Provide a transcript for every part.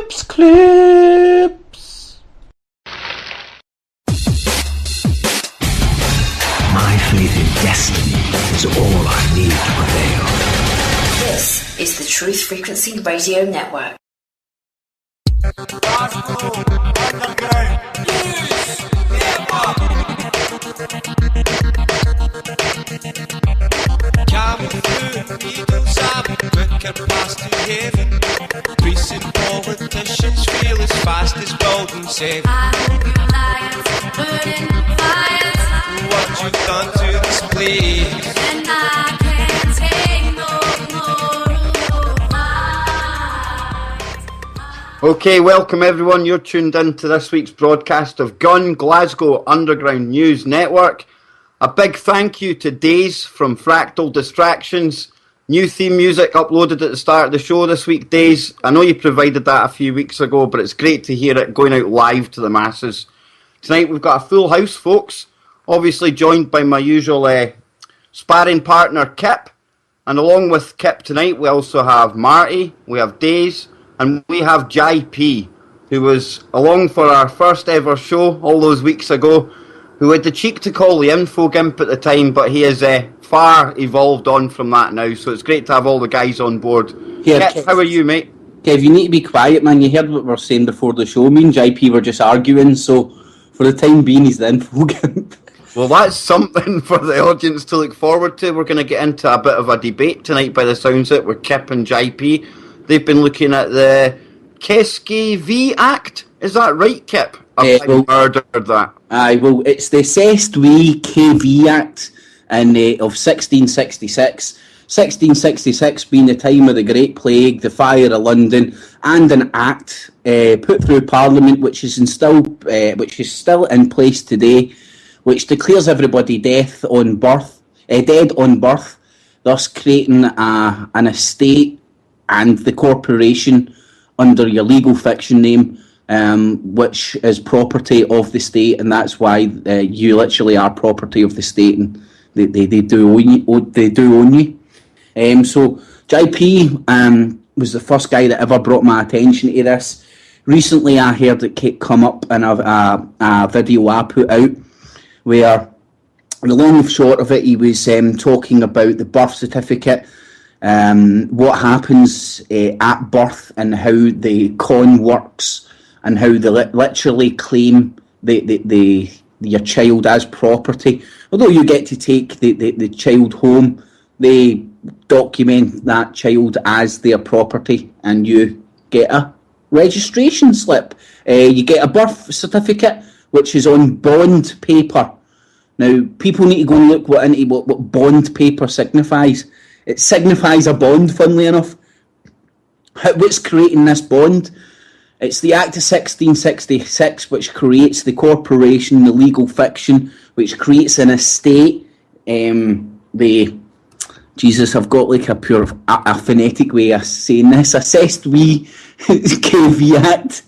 Clips. My faith in destiny is all I need to prevail. This is the Truth Frequency Radio Network. Come through, needles up, quicker past to heaven. Priests and politicians feel as fast as golden save. What you've done to this place, and I can't take no more. Okay, welcome everyone. You're tuned in to this week's broadcast of GUNN, Glasgow Underground News Network. A big thank you to Days from Fractal Distractions. New theme music uploaded at the start of the show this week, Days. I know you provided that a few weeks ago, but it's great to hear it going out live to the masses. Tonight we've got a full house, folks. Obviously joined by my usual sparring partner, Kip. And along with Kip tonight, we also have Marty, we have Days, and we have Jai P, who was along for our first ever show all those weeks ago, who had the cheek to call the info gimp at the time, but he has far evolved on from that now, so it's great to have all the guys on board. Yeah, Kip, how are you, mate? Kev, you need to be quiet, man. You heard what we were saying before the show. Me and JP were just arguing, so for the time being, he's the info gimp. Well, that's something for the audience to look forward to. We're going to get into a bit of a debate tonight by the sounds of it with Kip and JP. They've been looking at the Cestui Vie Act. Is that right, Kip? I murdered that. Aye, well, it's the Cestui Vie Act of 1666. 1666 being the time of the Great Plague, the Fire of London, and an act put through Parliament which is still in place today, which declares everybody dead on birth, thus creating an estate and the corporation under your legal fiction name, which is property of the state, and that's why you literally are property of the state, and they do own you. So JP was the first guy that ever brought my attention to this. Recently, I heard it come up in a video I put out, where the long and short of it, he was talking about the birth certificate, what happens at birth, and how the con works, and how they literally claim your child as property. Although you get to take the child home, they document that child as their property, and you get a registration slip. You get a birth certificate, which is on bond paper. Now, people need to go and look what bond paper signifies. It signifies a bond, funnily enough. What's creating this bond? It's the Act of 1666, which creates the corporation, the legal fiction, which creates an estate. Jesus, I've got like a phonetic way of saying this. A Cestui Vie Act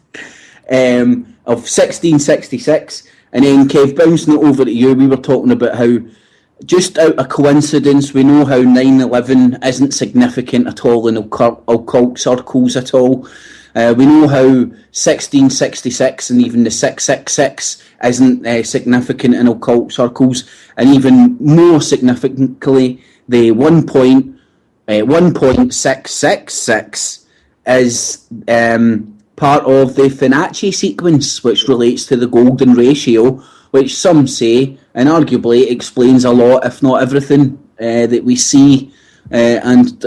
of 1666. And then, Kev, bouncing it over to you, we were talking about how, just out of coincidence, we know how 9/11 isn't significant at all in occult circles at all. We know how 1666 and even the 666 isn't significant in occult circles, and even more significantly, the 1.666 is part of the Fibonacci sequence, which relates to the golden ratio, which some say, and arguably explains a lot, if not everything, that we see and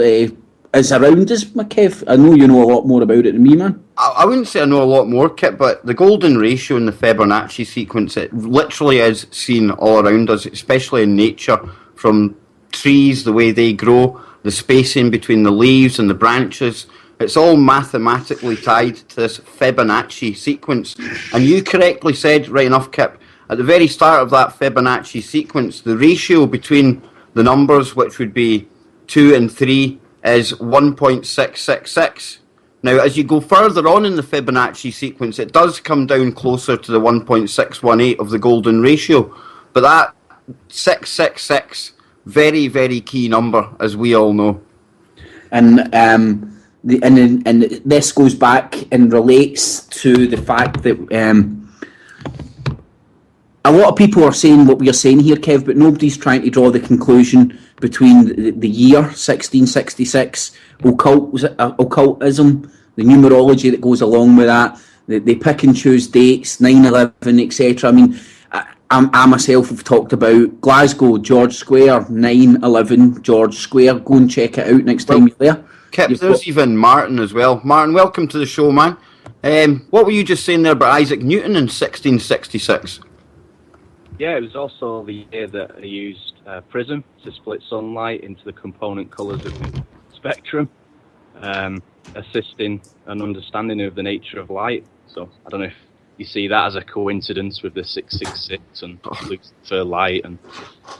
is around us, Kev. I know you know a lot more about it than me, man. I wouldn't say I know a lot more, Kip, but the golden ratio in the Fibonacci sequence, it literally is seen all around us, especially in nature, from trees, the way they grow, the spacing between the leaves and the branches. It's all mathematically tied to this Fibonacci sequence. And you correctly said, right enough, Kip, at the very start of that Fibonacci sequence, the ratio between the numbers, which would be 2 and 3, is 1.666. Now, as you go further on in the Fibonacci sequence, it does come down closer to the 1.618 of the golden ratio. But that 666, very, very key number, as we all know. And and this goes back and relates to the fact that a lot of people are saying what we are saying here, Kev, but nobody's trying to draw the conclusion between the year 1666, occultism, the numerology that goes along with that. They pick and choose dates, 9/11, etc. I mean, I myself have talked about Glasgow, George Square, 9/11, George Square. Go and check it out next time you're there. Kip, there's even Martin as well. Martin, welcome to the show, man. What were you just saying there about Isaac Newton in 1666? Yeah, it was also the year that they used prism to split sunlight into the component colours of the spectrum, assisting an understanding of the nature of light. So I don't know if you see that as a coincidence with the 666 and Lucifer light. And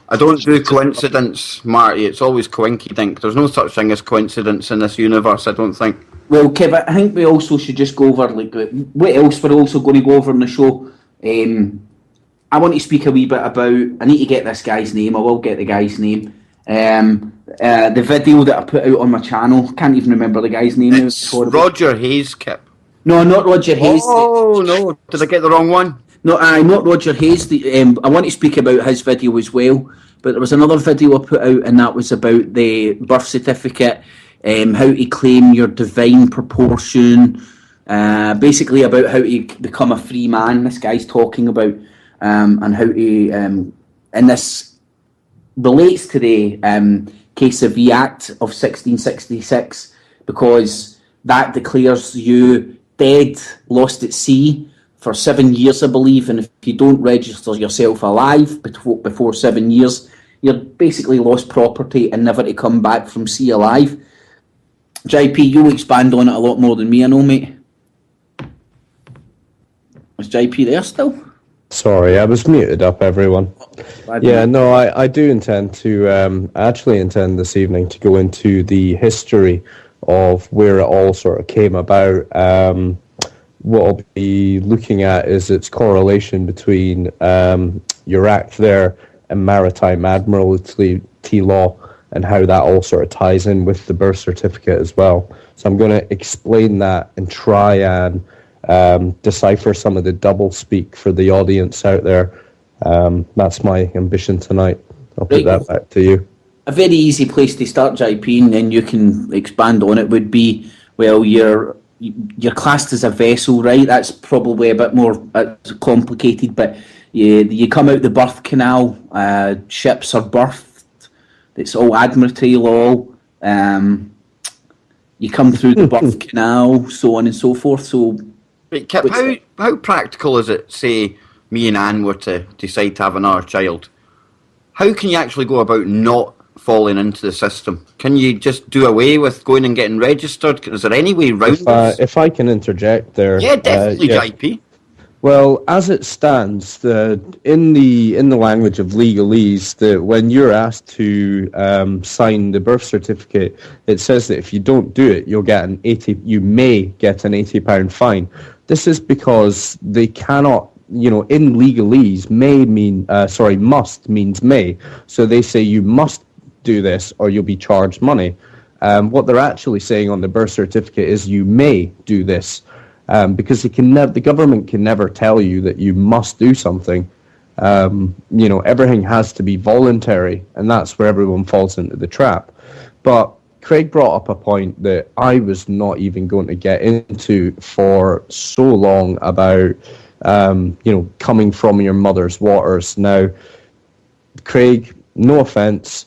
I don't do coincidence, Marty. It's always coinkydink. There's no such thing as coincidence in this universe, I don't think. Well, Kev, I think we also should just go over like what else we're also going to go over in the show. I want to speak a wee bit about. I need to get this guy's name. I will get the guy's name. The video that I put out on my channel. Can't even remember the guy's name. It's Roger Hayes, Kip. No, not Roger Hayes. Oh no! Did I get the wrong one? No, not Roger Hayes. I want to speak about his video as well. But there was another video I put out, and that was about the birth certificate, how to claim your divine proportion, basically about how to become a free man. This guy's talking about, and how to, and this relates to the case of Vie Act of 1666, because that declares you dead, lost at sea for 7 years, I believe, and if you don't register yourself alive before 7 years, you're basically lost property and never to come back from sea alive. JP, you'll expand on it a lot more than me, I know, mate. Is JP there still? Sorry, I was muted up, everyone. Yeah, no, I do intend to, I actually intend this evening to go into the history of where it all sort of came about. What I'll be looking at is its correlation between your act there and maritime admiralty law, and how that all sort of ties in with the birth certificate as well. So I'm going to explain that and try and decipher some of the double speak for the audience out there. That's my ambition tonight. I'll put that back to you. A very easy place to start, JP, and then you can expand on it, would be, well, you're classed as a vessel, right? That's probably a bit more complicated, but you come out the birth canal, ships are birthed, it's all admiralty law, you come through the birth canal, so on and so forth. So, Wait, Kip, how practical is it, say, me and Anne were to decide to have another child? How can you actually go about not falling into the system? Can you just do away with going and getting registered? Is there any way around this? If I can interject there. Yeah, definitely, JP. Well, as it stands, in the language of legalese, when you're asked to sign the birth certificate, it says that if you don't do it, you may get an £80 fine. This is because they cannot, in legalese, must means may. So they say you must do this or you'll be charged money. What they're actually saying on the birth certificate is you may do this, because the government can never tell you that you must do something. Everything has to be voluntary, and that's where everyone falls into the trap. But Craig brought up a point that I was not even going to get into for so long about, coming from your mother's waters. Now, Craig, no offense.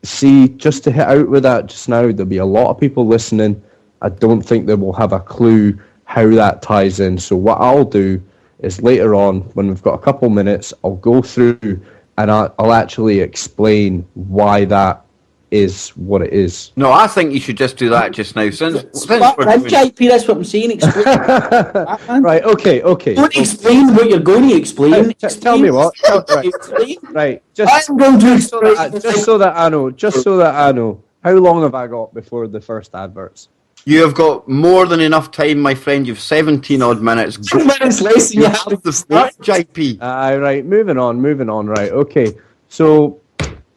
See, just to hit out with that just now, there'll be a lot of people listening. I don't think they will have a clue how that ties in. So what I'll do is later on, when we've got a couple minutes, I'll go through and I'll actually explain why that is what it is. No, I think you should just do that just now. Since we're JP, that's what I'm saying. Explain. Right, okay. Don't explain what you're going to explain. Tell me what. Right. Just so that I know. How long have I got before the first adverts? You have got more than enough time, my friend. You've 17 odd minutes. 2 minutes less than you have the start, JP. Right, moving on. Right, okay. So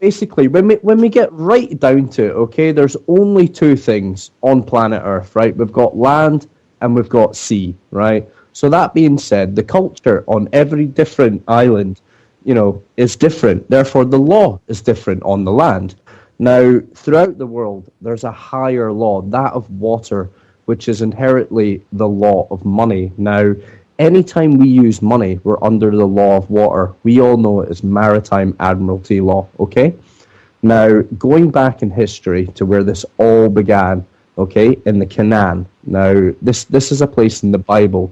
basically, when we get right down to it, okay, there's only two things on planet Earth, right? We've got land and we've got sea, right? So that being said, the culture on every different island, is different. Therefore, the law is different on the land. Now, throughout the world, there's a higher law, that of water, which is inherently the law of money. Now, anytime we use money, we're under the law of water. We all know it as maritime admiralty law, okay? Now, going back in history to where this all began, okay, in the Canaan. Now, this is a place in the Bible.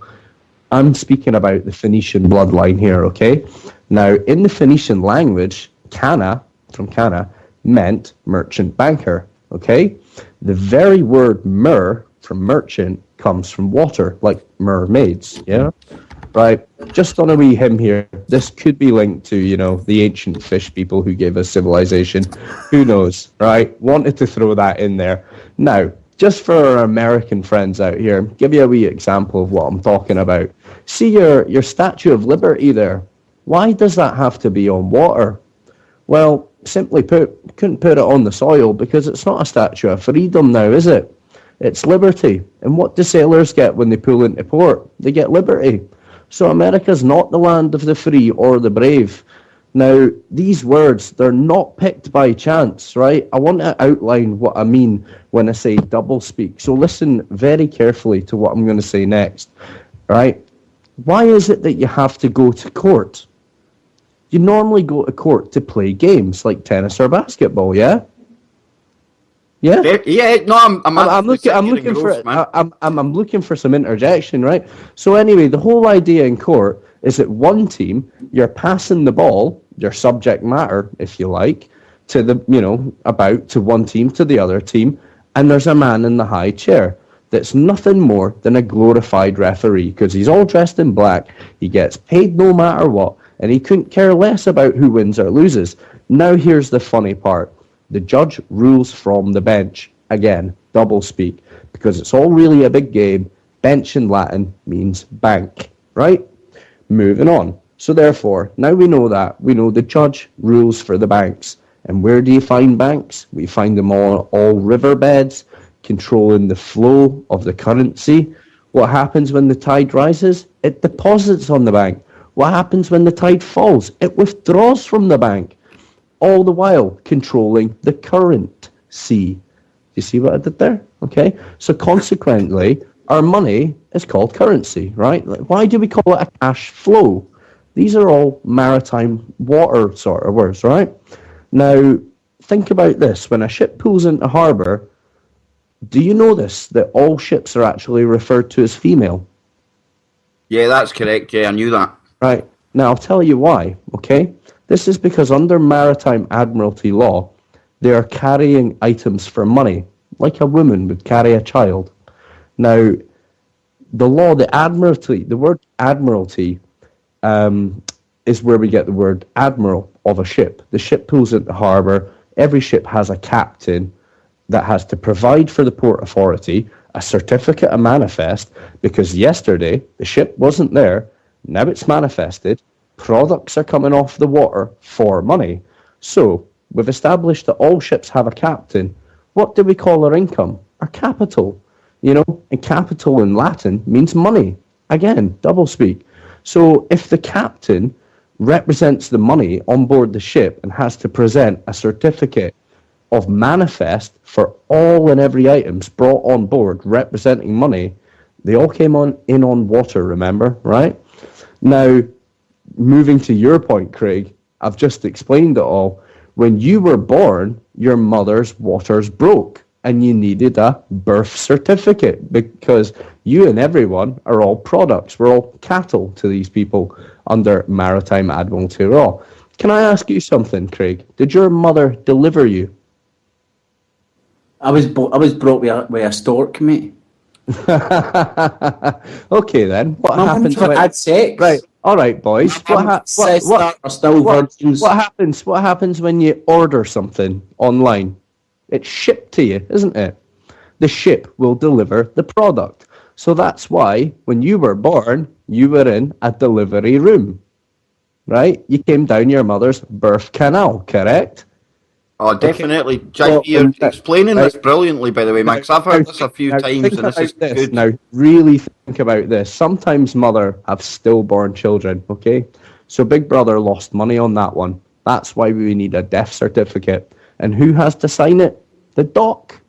I'm speaking about the Phoenician bloodline here, okay? Now, in the Phoenician language, Cana, from Cana, meant merchant banker, okay? The very word mer, from merchant, comes from water, like mermaids, yeah? Right, just on a wee hymn here, this could be linked to, the ancient fish people who gave us civilization. Who knows, right? Wanted to throw that in there. Now, just for our American friends out here, give you a wee example of what I'm talking about. See your Statue of Liberty there. Why does that have to be on water? Well, simply put, couldn't put it on the soil because it's not a statue of freedom now, is it? It's liberty. And what do sailors get when they pull into port? They get liberty. So America's not the land of the free or the brave. Now, these words, they're not picked by chance, right? I want to outline what I mean when I say doublespeak. So listen very carefully to what I'm going to say next, right? Why is it that you have to go to court? You normally go to court to play games like tennis or basketball, yeah? Yeah. Yeah. No, I'm looking for some interjection, right? So anyway, the whole idea in court is that one team, you're passing the ball, your subject matter, if you like, to to one team, to the other team, and there's a man in the high chair that's nothing more than a glorified referee because he's all dressed in black, he gets paid no matter what, and he couldn't care less about who wins or loses. Now here's the funny part. The judge rules from the bench. Again, doublespeak, because it's all really a big game. Bench in Latin means bank, right? Moving on. So therefore, now we know that. We know the judge rules for the banks. And where do you find banks? We find them all riverbeds, controlling the flow of the currency. What happens when the tide rises? It deposits on the bank. What happens when the tide falls? It withdraws from the bank. All the while controlling the current sea. You see what I did there? Okay. So consequently, our money is called currency, right? Why do we call it a cash flow? These are all maritime water sort of words, right? Now, think about this. When a ship pulls into harbour, do you notice that all ships are actually referred to as female? Yeah, that's correct. Yeah, I knew that. Right. Now, I'll tell you why, okay? This is because under maritime admiralty law, they are carrying items for money, like a woman would carry a child. Now, the word admiralty is where we get the word admiral of a ship. The ship pulls into harbour. Every ship has a captain that has to provide for the port authority a certificate, a manifest, because yesterday the ship wasn't there. Now it's manifested. Products are coming off the water for money. So we've established that all ships have a captain. What do we call our income? Our capital. And capital in Latin means money. Again, doublespeak. So if the captain represents the money on board the ship and has to present a certificate of manifest for all and every items brought on board representing money, they all came in on water, remember, right? Now, moving to your point, Craig, I've just explained it all. When you were born, your mother's waters broke and you needed a birth certificate because you and everyone are all products. We're all cattle to these people under maritime admiralty law. Can I ask you something, Craig? Did your mother deliver you? I was brought with a stork, mate. Okay then. What happens when had sex? Right. All right, boys. What happens when you order something online? It's shipped to you, isn't it? The ship will deliver the product. So that's why when you were born, you were in a delivery room, right? You came down your mother's birth canal, correct? Oh, definitely. Well, You're explaining this brilliantly, by the way, Max. I've heard this a few Now, times, think and this is about good. Now, really think about this. Sometimes mother have stillborn children, okay? So Big Brother lost money on that one. That's why we need a death certificate. And who has to sign it? The doctor.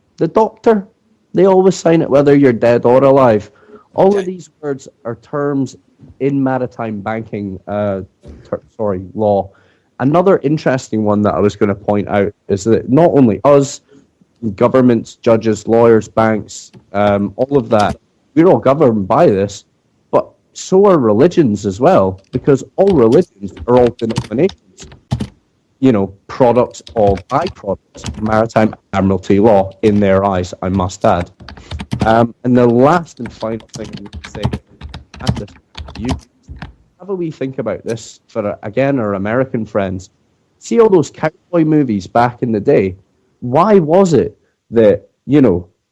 They always sign it whether you're dead or alive. All of these words are terms in maritime banking law. Another interesting one that I was going to point out is that not only us, governments, judges, lawyers, banks, all of that, we're all governed by this, but so are religions as well, because all religions are all denominations, products or byproducts of maritime admiralty law in their eyes, I must add. And the last and final thing I need to say, and this to you, have a wee think about this for, again, our American friends. See all those cowboy movies back in the day? Why was it that,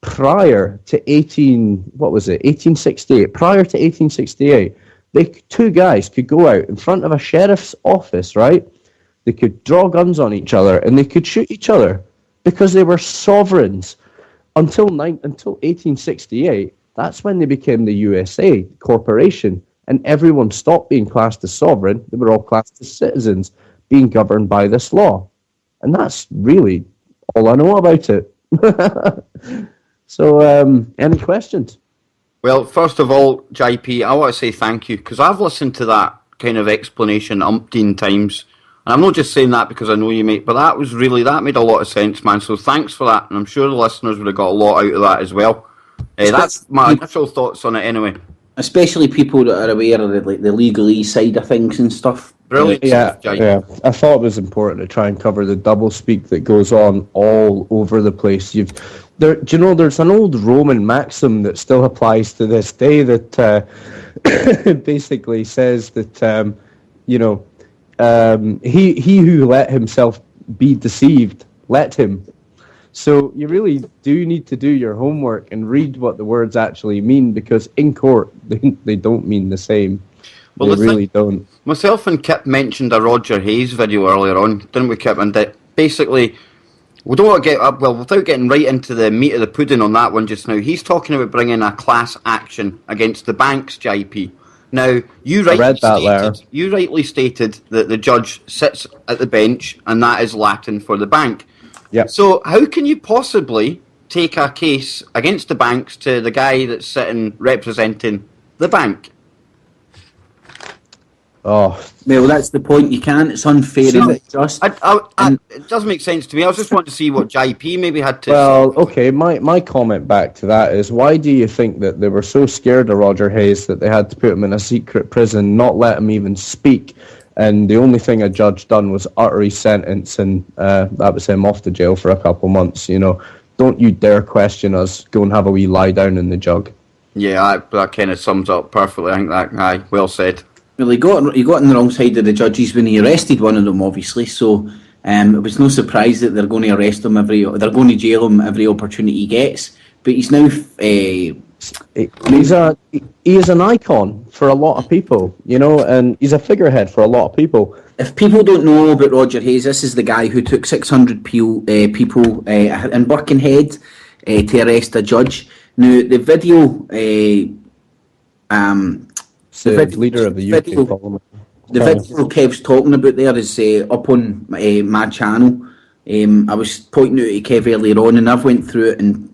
prior to 1868, prior to 1868, two guys could go out in front of a sheriff's office, right? They could draw guns on each other and they could shoot each other because they were sovereigns. Until 1868, that's when they became the USA corporation. And everyone stopped being classed as sovereign. They were all classed as citizens, being governed by this law. And that's really all I know about it. So, any questions? Well, first of all, JP, I want to say thank you, because I've listened to that kind of explanation umpteen times. And I'm not just saying that because I know you, mate, but that made a lot of sense, man. So thanks for that. And I'm sure the listeners would have got a lot out of that as well. That's my initial thoughts on it anyway. Especially people that are aware of the legalese side of things and stuff. Brilliant. Yeah. I thought it was important to try and cover the doublespeak that goes on all over the place. There's an old Roman maxim that still applies to this day that basically says that he who let himself be deceived, let him. So you really do need to do your homework and read what the words actually mean, because in court they don't mean the same. Well, they really don't. Myself and Kip mentioned a Roger Hayes video earlier on, didn't we, Kip? And that basically, we don't want to get up, without getting right into the meat of the pudding on that one just now, he's talking about bringing a class action against the banks, JP. Now, you rightly stated that the judge sits at the bench, and that is Latin for the bank. Yep. So how can you possibly take a case against the banks to the guy that's sitting representing the bank? Oh, well, that's the point. You can't. It's unfair. It doesn't make sense to me. I was just wanting to see what JP maybe had to say. Well, okay, my comment back to that is, why do you think that they were so scared of Roger Hayes that they had to put him in a secret prison, not let him even speak? And the only thing a judge done was utter his sentence, and that was him off to jail for a couple months. Don't you dare question us. Go and have a wee lie down in the jug. Yeah, that kind of sums up perfectly. I think that, well said. Well, he got on the wrong side of the judges when he arrested one of them, obviously. So it was no surprise that they're going to arrest him they're going to jail him every opportunity he gets. But he's now he is an icon for a lot of people, and he's a figurehead for a lot of people. If people don't know about Roger Hayes, this is the guy who took 600 people in Birkenhead to arrest a judge. Now, the video. The leader of the UK Parliament. The video Kev's talking about there is up on my channel. I was pointing out to Kev earlier on, and I've went through it and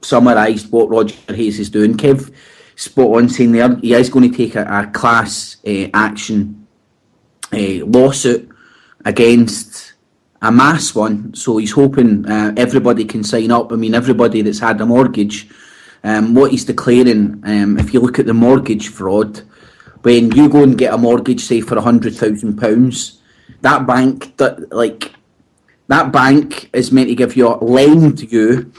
summarised what Roger Hayes is doing. Kev spot on saying there he is going to take a class action lawsuit against a mass one. So he's hoping everybody can sign up. I mean, everybody that's had a mortgage. What he's declaring, if you look at the mortgage fraud, when you go and get a mortgage, say for £100,000, that bank is meant to lend you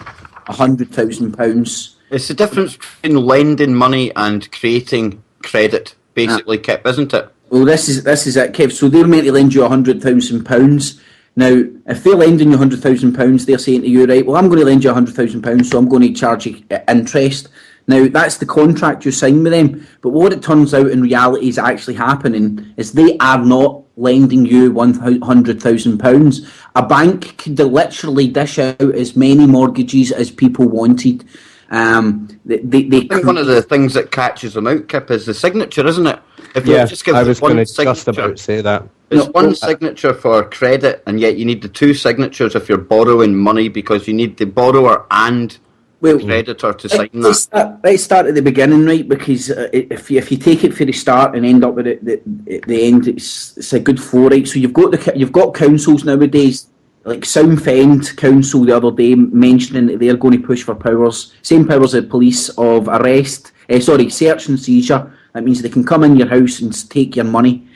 £100,000. It's the difference between lending money and creating credit, basically, Kip, isn't it? Well, this is it, Kev. So they're meant to lend you £100,000. Now, if they're lending you £100,000, they're saying to you, right, well, I'm going to lend you £100,000, so I'm going to charge you interest. Now, that's the contract you sign with them. But what it turns out in reality is actually happening is they are not lending you £100,000. A bank could literally dish out as many mortgages as people wanted. I think one of the things that catches them out, Kip, is the signature, isn't it? If you Yeah, just give I the was one going to just signature, about say that. it's one signature for credit, and yet you need the two signatures if you're borrowing money, because you need the borrower and the creditor to sign that. Let's start at the beginning, right? Because if you take it for the start and end up with it at the end, it's a good flow, right? So you've got councils nowadays, like Southend Council the other day mentioning that they're going to push for same powers as police of search and seizure. That means they can come in your house and take your money.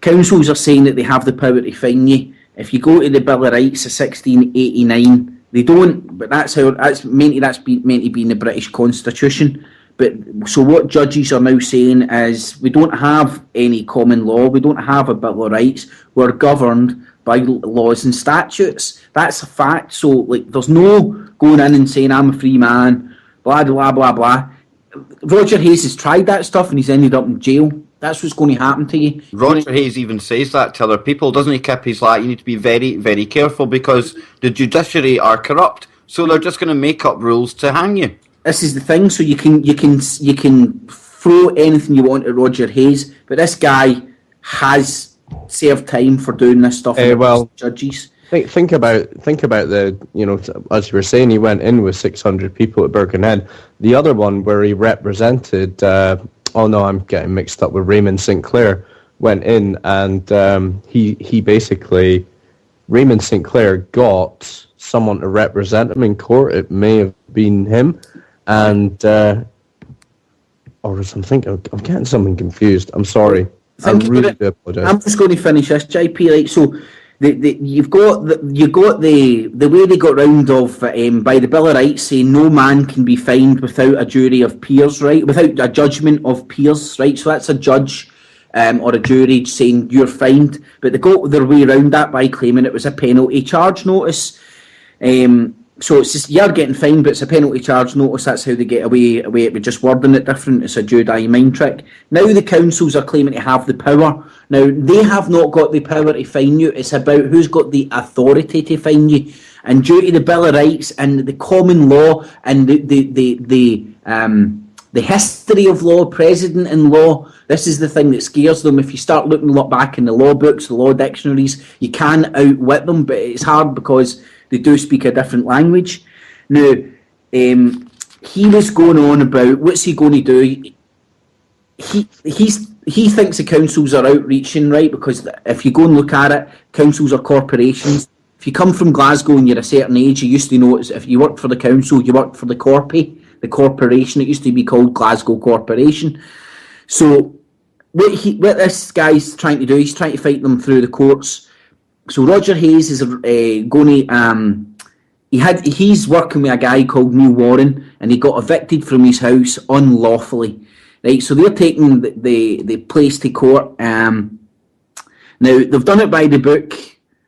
Councils are saying that they have the power to fine you. If you go to the Bill of Rights of 1689, they don't, but that's meant to be in the British Constitution. But so what judges are now saying is we don't have any common law, we don't have a Bill of Rights, we're governed by laws and statutes. That's a fact. So like, there's no going in and saying I'm a free man, blah blah blah blah. Roger Hayes has tried that stuff and he's ended up in jail. That's what's going to happen to you. Roger Hayes even says that to other people, doesn't he, Kip? He's like, you need to be very, very careful because the judiciary are corrupt, so they're just going to make up rules to hang you. This is the thing. So you can throw anything you want at Roger Hayes, but this guy has served time for doing this stuff. Judges. Think about the, as you were saying, he went in with 600 people at Birkenhead. The other one where he represented, I'm getting mixed up with Raymond Sinclair, went in and he basically, Raymond Sinclair got someone to represent him in court. It may have been him, and or something. I'm getting something confused. I'm sorry. I really do apologize. I'm just going to finish this, JP. Right, so. You've got the way they got round of by the Bill of Rights saying no man can be fined without a jury of peers, right? Without a judgment of peers, right? So that's a judge or a jury saying you're fined, but they got their way around that by claiming it was a penalty charge notice. So it's just you're getting fined, but it's a penalty charge notice. That's how they get away with just wording it different. It's a Jedi mind trick. Now the councils are claiming to have the power. Now they have not got the power to fine you. It's about who's got the authority to fine you. And due to the Bill of Rights and the common law and the history of law, precedent in law, this is the thing that scares them. If you start looking back in the law books, the law dictionaries, you can outwit them, but it's hard because they do speak a different language. Now, he was going on about what's he going to do. He thinks the councils are outreaching, right? Because if you go and look at it, councils are corporations. If you come from Glasgow and you're a certain age, you used to know if you worked for the council, you worked for the corporation. It used to be called Glasgow Corporation. So what this guy's trying to do, he's trying to fight them through the courts. So Roger Hayes is going to he's working with a guy called Neil Warren, and he got evicted from his house unlawfully. Right, so they're taking the place to court. Now they've done it by the book,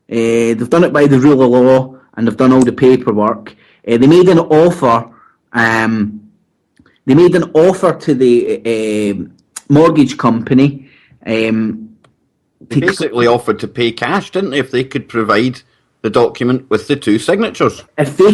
they've done it by the rule of law, and they've done all the paperwork. They made an offer. They made an offer to the mortgage company. They basically offered to pay cash, didn't they, if they could provide the document with the two signatures? If they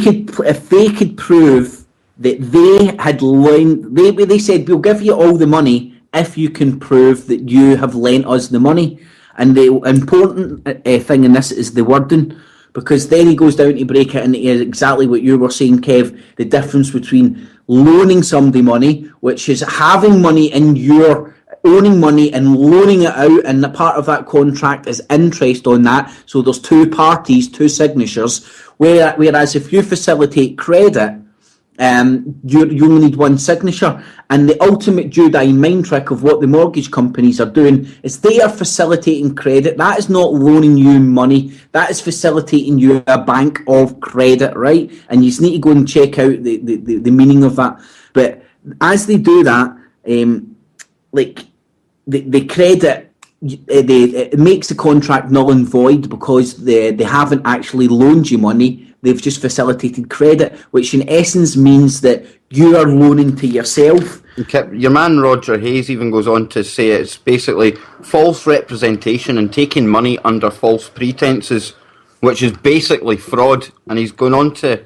could prove that they had loaned, they said we'll give you all the money if you can prove that you have lent us the money. And the important thing in this is the wording, because then he goes down to break it into exactly what you were saying, Kev, the difference between loaning somebody money, which is having money in your owning money and loaning it out, and the part of that contract is interest on that. So there's two parties, two signatures. Whereas if you facilitate credit, you only need one signature. And the ultimate Jedi mind trick of what the mortgage companies are doing is they are facilitating credit. That is not loaning you money. That is facilitating you a bank of credit, right? And you just need to go and check out the meaning of that. But as they do that, the credit it makes the contract null and void because they haven't actually loaned you money. They've just facilitated credit, which in essence means that you are loaning to yourself. Your man Roger Hayes even goes on to say it's basically false representation and taking money under false pretenses, which is basically fraud. And he's going on to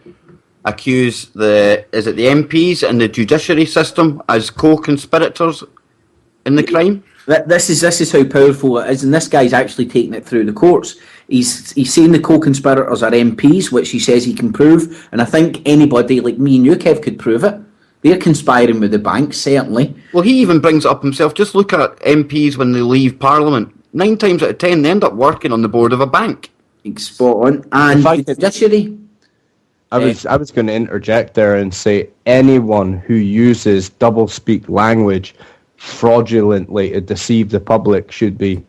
accuse the MPs and the judiciary system as co-conspirators in the crime. This is how powerful it is, and this guy's actually taking it through the courts. He's saying the co-conspirators are MPs, which he says he can prove, and I think anybody like me and you, Kev, could prove it. They're conspiring with the banks, certainly. Well, he even brings it up himself. Just look at MPs when they leave Parliament. 9 times out of 10, they end up working on the board of a bank. Spot on. And the judiciary. I was going to interject there and say anyone who uses double-speak language fraudulently to deceive the public should be.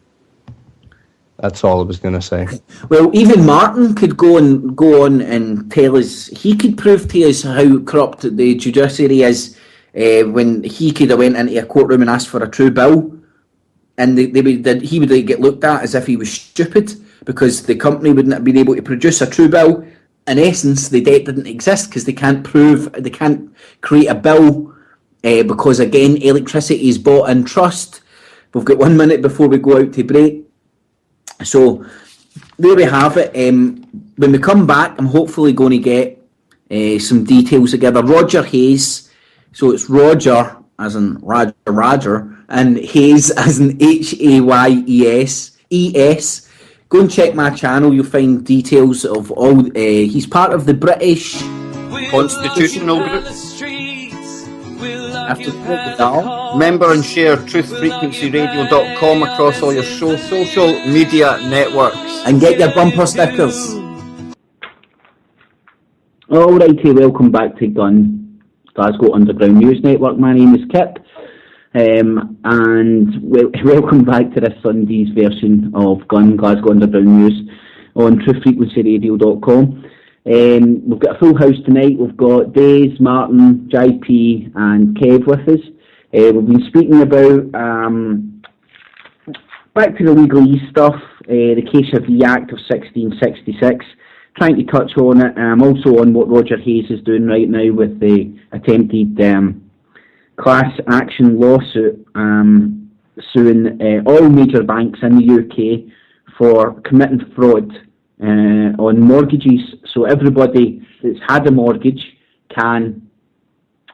That's all I was going to say. Well, even Martin could go on and tell us, he could prove to us how corrupt the judiciary is when he could have went into a courtroom and asked for a true bill, and he would get looked at as if he was stupid because the company wouldn't have been able to produce a true bill. In essence, the debt didn't exist because they can't create a bill because, again, electricity is bought in trust. We've got 1 minute before we go out to break. So there we have it. When we come back, I'm hopefully going to get some details together. Roger Hayes, so it's Roger as in Roger, and Hayes as in Hayes. Go and check my channel. You'll find details of all. He's part of the British Constitutional Group. Remember and share truthfrequencyradio.com across all your social media networks. And get your bumper stickers. Alrighty, welcome back to GUNN, Glasgow Underground News Network. My name is Kip. And welcome back to this Sunday's version of GUNN, Glasgow Underground News on truthfrequencyradio.com. We've got a full house tonight. We've got Days, Martin, JP and Kev with us. We've been speaking about back to the legalese stuff, the case of Vie Act of 1666, trying to touch on it, also on what Roger Hayes is doing right now with the attempted class action lawsuit suing all major banks in the UK for committing fraud on mortgages. So everybody that's had a mortgage can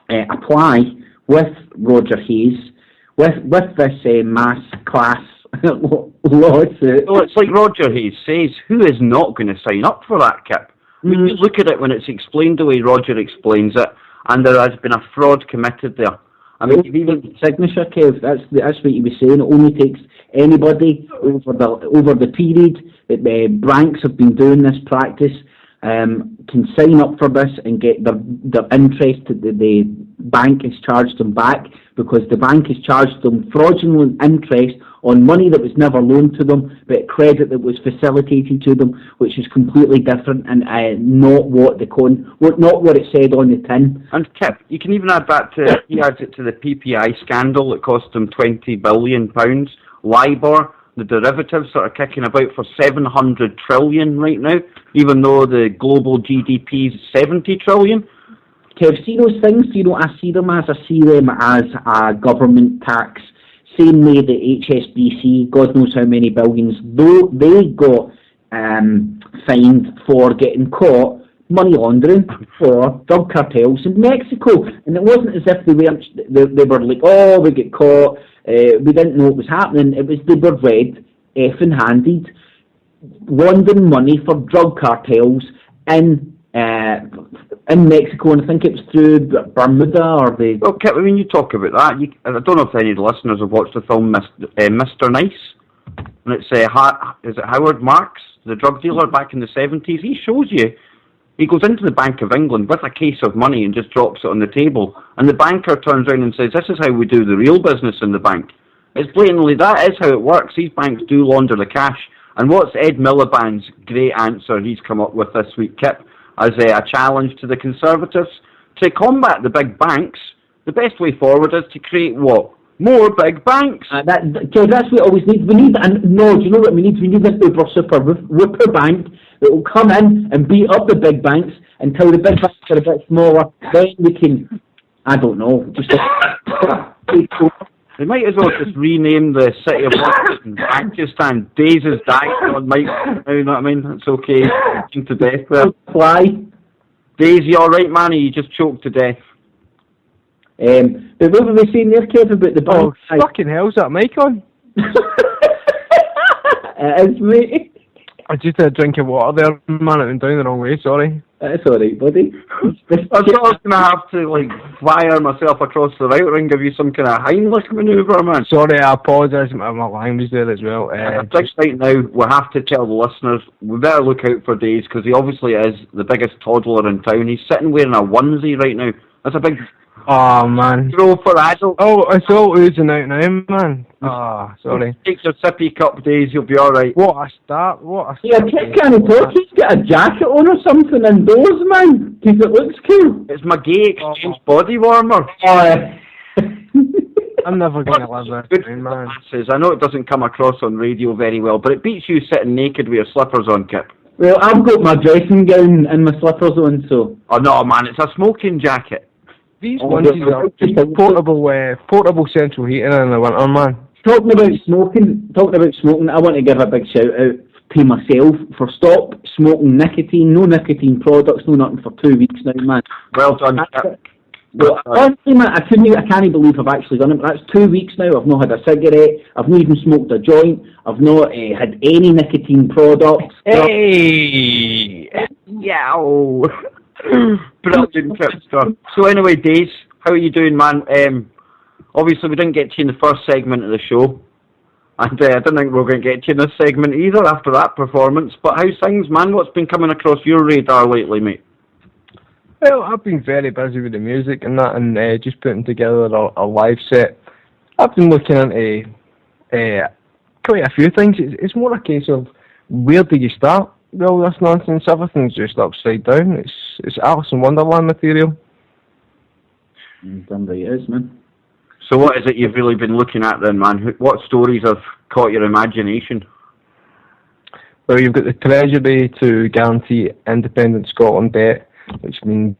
apply with Roger Hayes with this mass class lawsuit. Well, it's like Roger Hayes says, who is not going to sign up for that, Kip? When you look at it when it's explained the way Roger explains it, and there has been a fraud committed there. I mean, even signature, Kev, that's what he was saying. It only takes anybody over the period that the banks have been doing this practice can sign up for this and get the interest that the bank has charged them back, because the bank has charged them fraudulent interest on money that was never loaned to them, but credit that was facilitated to them, which is completely different and not what it said on the tin. And Kip, you can even add that to he adds it to the PPI scandal that cost him £20 billion. LIBOR, the derivatives that are kicking about for 700 trillion right now, even though the global GDP is 70 trillion. Kev, see those things? I see them as a government tax. Same way the HSBC, God knows how many billions, though they got fined for getting caught money laundering for drug cartels in Mexico. And it wasn't as if they were like, oh, we get caught, we didn't know what was happening. It was they were red, effing handed, laundering money for drug cartels in Mexico, and I think it was through Bermuda or the... Well, Kip, when you talk about that, I don't know if any of the listeners have watched the film Mr. Nice, and it's is it Howard Marks, the drug dealer back in the 70s? He shows you, he goes into the Bank of England with a case of money and just drops it on the table, and the banker turns around and says, this is how we do the real business in the bank. It's blatantly, that is how it works. These banks do launder the cash. And what's Ed Miliband's great answer he's come up with this week, Kip, as a challenge to the Conservatives? To combat the big banks, the best way forward is to create what? More big banks. Kev, that's what we always need. We need, and no, do you know what we need? We need an uber super whooper bank that will come in and beat up the big banks until the big banks are a bit smaller. Then we can, I don't know, just. They might as well just rename the city of London Pakistan. Days has died on Mike. You know what I mean? It's okay. Choked to death there. Why? Days, you alright, man? Or you just choked to death? But what were we saying there, Kev, about the bank? Oh, fucking hell's that mic on? It is, mate. I just had a drink of water there, man. It went down the wrong way, sorry. That's alright, buddy. I thought I was going to have to, wire myself across the router and give you some kind of Heimlich manoeuvre, man. Sorry, I apologise, my language there as well. Just right now, we have to tell the listeners, we better look out for Days, because he obviously is the biggest toddler in town. He's sitting wearing a onesie right now. That's a big Oh, man. throw for adults. Oh, it's all oozing out now, man. Ah, sorry. Take your sippy cup, Days, you'll be alright. What a start, what a Yeah, Kev can't talk. He's got a jacket on or something indoors, man, because it looks cool. It's my gay exchange body warmer. I'm never going to live Good this for down, the man. masses. I know it doesn't come across on radio very well, but it beats you sitting naked with your slippers on, Kip. Well, I've got my dressing gown and my slippers on, so. Oh no, man, it's a smoking jacket. These onesies are just portable central heating in the winter, man. Talking about smoking, I want to give a big shout out to myself for stop smoking nicotine, no nicotine products, no nothing for 2 weeks now, man. Well done, Kip. Well, honestly, man, I can't believe I've actually done it. But that's 2 weeks now. I've not had a cigarette. I've not even smoked a joint. I've not had any nicotine products. Hey! Yow! Brilliant, Kip stuff. So anyway, Days, how are you doing, man? Obviously, we didn't get to you in the first segment of the show. And I don't think we're going to get to you in this segment either after that performance. But how's things, man? What's been coming across your radar lately, mate? Well, I've been very busy with the music and that, and just putting together a live set. I've been looking into quite a few things. It's more a case of where do you start with all this nonsense? Everything's just upside down. It's Alice in Wonderland material. Damn right it is, man. So what is it you've really been looking at then, man? What stories have caught your imagination? Well, you've got the Treasury to guarantee independent Scotland debt, which means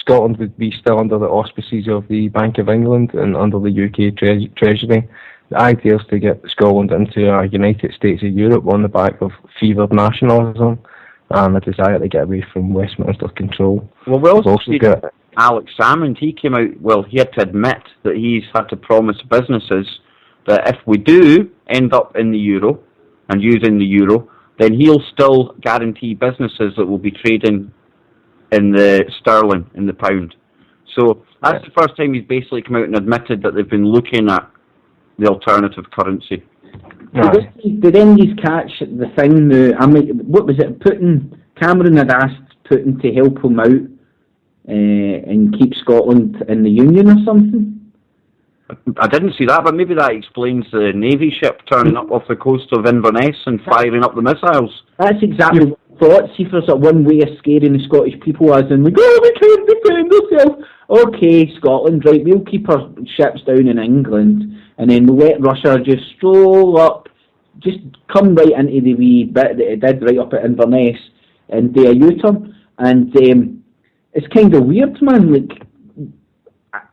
Scotland would be still under the auspices of the Bank of England and under the UK Treasury. The idea is to get Scotland into a United States of Europe on the back of fevered nationalism and a desire to get away from Westminster control. Well, we also also got Alex Salmond, he came out, well, he had to admit that he's had to promise businesses that if we do end up in the euro and using the euro, then he'll still guarantee businesses that will be trading in the sterling, in the pound. So that's the first time he's basically come out and admitted that they've been looking at the alternative currency. Did any of these catch the thing, what was it, Cameron had asked Putin to help him out and keep Scotland in the Union or something? I didn't see that, but maybe that explains the Navy ship turning up off the coast of Inverness and firing up the missiles. That's exactly what I thought. See, if there's a one way of scaring the Scottish people, as in, like, oh, we can't defend ourselves. Okay, Scotland, right, we'll keep our ships down in England, and then we'll let Russia just stroll up, just come right into the wee bit that it did right up at Inverness and do a U-turn. And it's kind of weird, man. Like,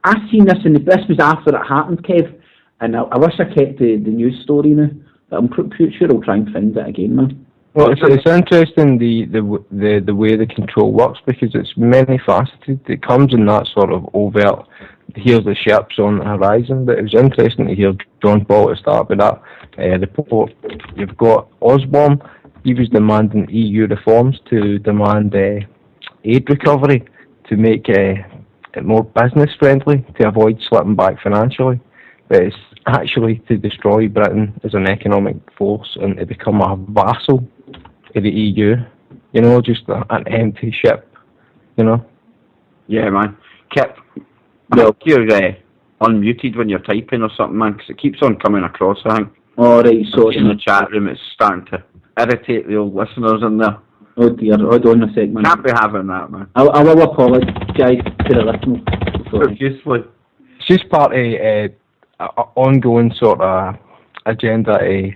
I seen this, and this was after it happened, Kev, and I wish I kept the news story now, but I'm pretty sure I'll try and find it again, man. Well, it's interesting the way the control works, because it's many faceted. It comes in that sort of overt, here's the ships on the horizon, but it was interesting to hear John Paul start with that report. You've got Osborne, he was demanding EU reforms to demand aid recovery to make it more business friendly, to avoid slipping back financially. But it's actually to destroy Britain as an economic force and to become a vassal of the EU. You know, just an empty ship, you know? Yeah, man. Kip, well, you're unmuted when you're typing or something, man, because it keeps on coming across, I think. All right, sorry. In the chat room, it's starting to irritate the old listeners in there. Oh dear, hold on a sec, man. Can't be having that, man. I will apologise to the listeners. Profusely. It's just part of ongoing sort of agenda to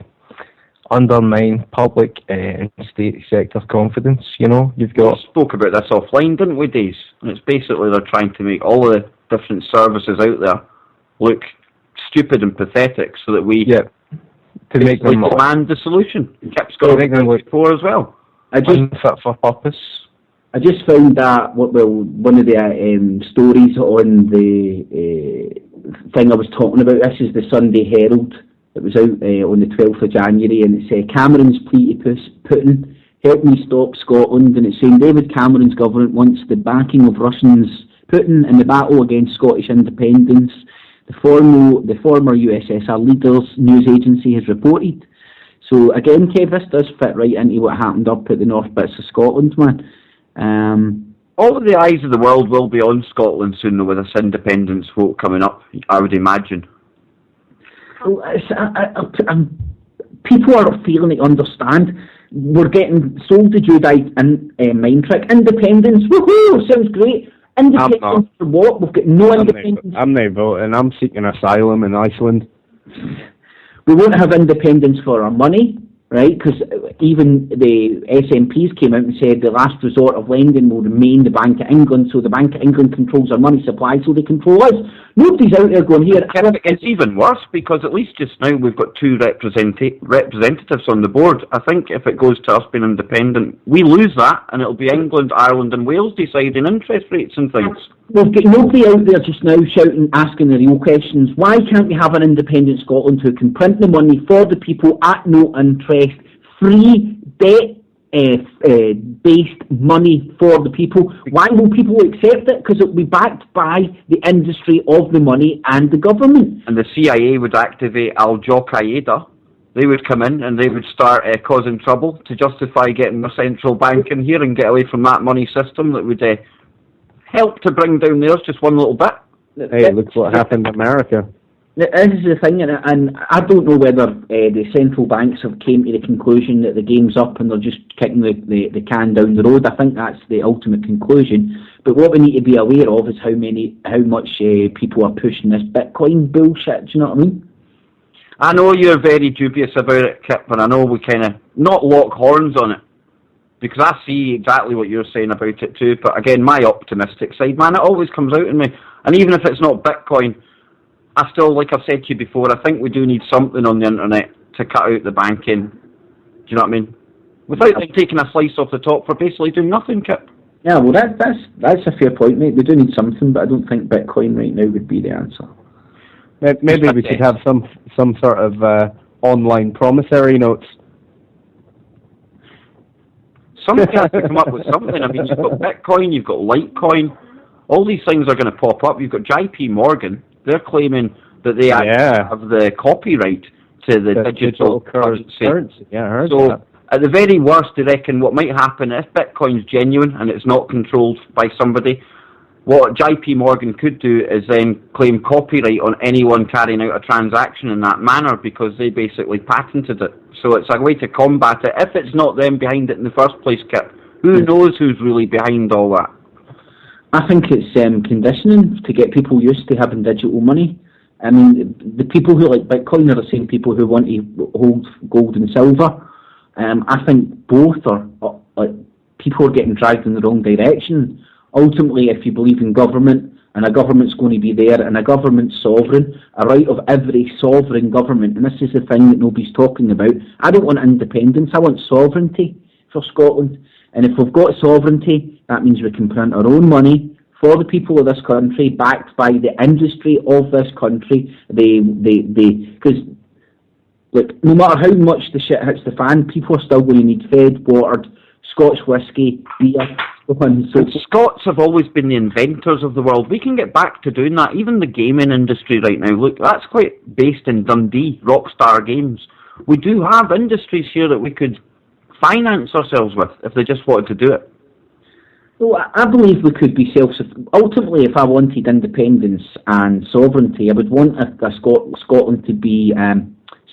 undermine public and state sector confidence. You know, you've got... We spoke about this offline, didn't we, Days? And it's basically they're trying to make all the different services out there look stupid and pathetic so that we to make them demand the solution. Kip's got to look for as well. Unfit for purpose. I just found that one of the stories on the thing I was talking about. This is the Sunday Herald. It was out on the 12th of January, and it said Cameron's plea to Putin, help me stop Scotland, and it's saying David Cameron's government wants the backing of Russians, Putin, in the battle against Scottish independence. The former USSR Leaders News Agency has reported. So again, Kev, this does fit right into what happened up at the north bits of Scotland, man. All of the eyes of the world will be on Scotland soon with this independence vote coming up, I would imagine. Well, people are feeling to understand. We're getting sold the Judite and mind trick. Independence, woohoo, sounds great. Independence for what? We've got no independence. I'm not voting. I'm seeking asylum in Iceland. We won't have independence for our money, right? Because even the SNPs came out and said the last resort of lending will remain the Bank of England, so the Bank of England controls our money supply, so they control us. Nobody's out there going, here... It's even worse, because at least just now we've got two representatives on the board. I think if it goes to us being independent, we lose that, and it'll be England, Ireland and Wales deciding interest rates and things. We've got nobody out there just now shouting, asking the real questions. Why can't we have an independent Scotland who can print the money for the people at no interest, free, debt-based money for the people? Why will people accept it? Because it will be backed by the industry of the money and the government. And the CIA would activate Al-Qaeda. They would come in and they would start causing trouble to justify getting the central bank in here and get away from that money system that would... help to bring down theirs just one little bit. Hey, look what happened in America. This is the thing, and I don't know whether the central banks have came to the conclusion that the game's up and they're just kicking the can down the road. I think that's the ultimate conclusion. But what we need to be aware of is how much people are pushing this Bitcoin bullshit. Do you know what I mean? I know you're very dubious about it, Kip, and I know we kind of not lock horns on it. Because I see exactly what you're saying about it too, but again, my optimistic side, man, it always comes out in me. And even if it's not Bitcoin, I still, like I've said to you before, I think we do need something on the internet to cut out the banking. Do you know what I mean? Without them taking a slice off the top for basically doing nothing, Kip. Yeah, well, that's a fair point, mate. We do need something, but I don't think Bitcoin right now would be the answer. Maybe we could have some sort of online promissory notes. Somebody has to come up with something. I mean, you've got Bitcoin, you've got Litecoin. All these things are going to pop up. You've got JP Morgan. They're claiming that they actually have the copyright to the digital currency. Yeah, I heard so, that. At the very worst, I reckon what might happen if Bitcoin's genuine and it's not controlled by somebody, what JP Morgan could do is then claim copyright on anyone carrying out a transaction in that manner because they basically patented it. So it's a way to combat it. If it's not them behind it in the first place, Kip, who knows who's really behind all that? I think it's conditioning to get people used to having digital money. I mean, the people who like Bitcoin are the same people who want to hold gold and silver. I think both are people are getting dragged in the wrong direction. Ultimately, if you believe in government, and a government's going to be there, and a government's sovereign, a right of every sovereign government, and this is the thing that nobody's talking about. I don't want independence, I want sovereignty for Scotland. And if we've got sovereignty, that means we can print our own money for the people of this country, backed by the industry of this country. Because look, no matter how much the shit hits the fan, people are still going to need fed, watered, Scotch whisky, beer. So Scots have always been the inventors of the world. We can get back to doing that. Even the gaming industry right now, look, that's quite based in Dundee, Rockstar Games. We do have industries here that we could finance ourselves with if they just wanted to do it. Well, I believe we could be ultimately, if I wanted independence and sovereignty, I would want Scotland to be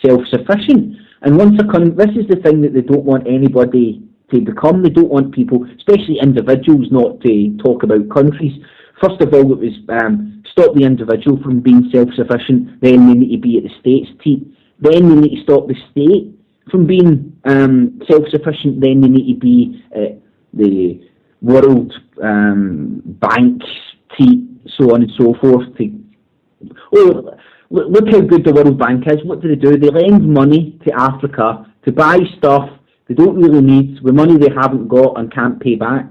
self-sufficient. And this is the thing that they don't want anybody to become. They don't want people, especially individuals, not to talk about countries. First of all, it was stop the individual from being self-sufficient. Then they need to be at the state's teat. Then they need to stop the state from being self-sufficient. Then they need to be at the World Bank's teat, so on and so forth. Look how good the World Bank is. What do? They lend money to Africa to buy stuff they don't really need with money they haven't got and can't pay back.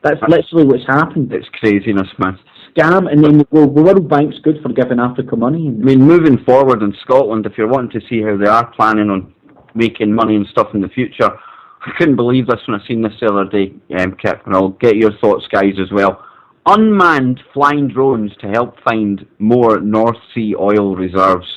That's literally what's happened. It's craziness, man. Scam, and then the World Bank's good for giving Africa money. I mean, moving forward in Scotland, if you're wanting to see how they are planning on making money and stuff in the future, I couldn't believe this when I seen this the other day, Kip, and I'll get your thoughts, guys, as well. Unmanned flying drones to help find more North Sea oil reserves.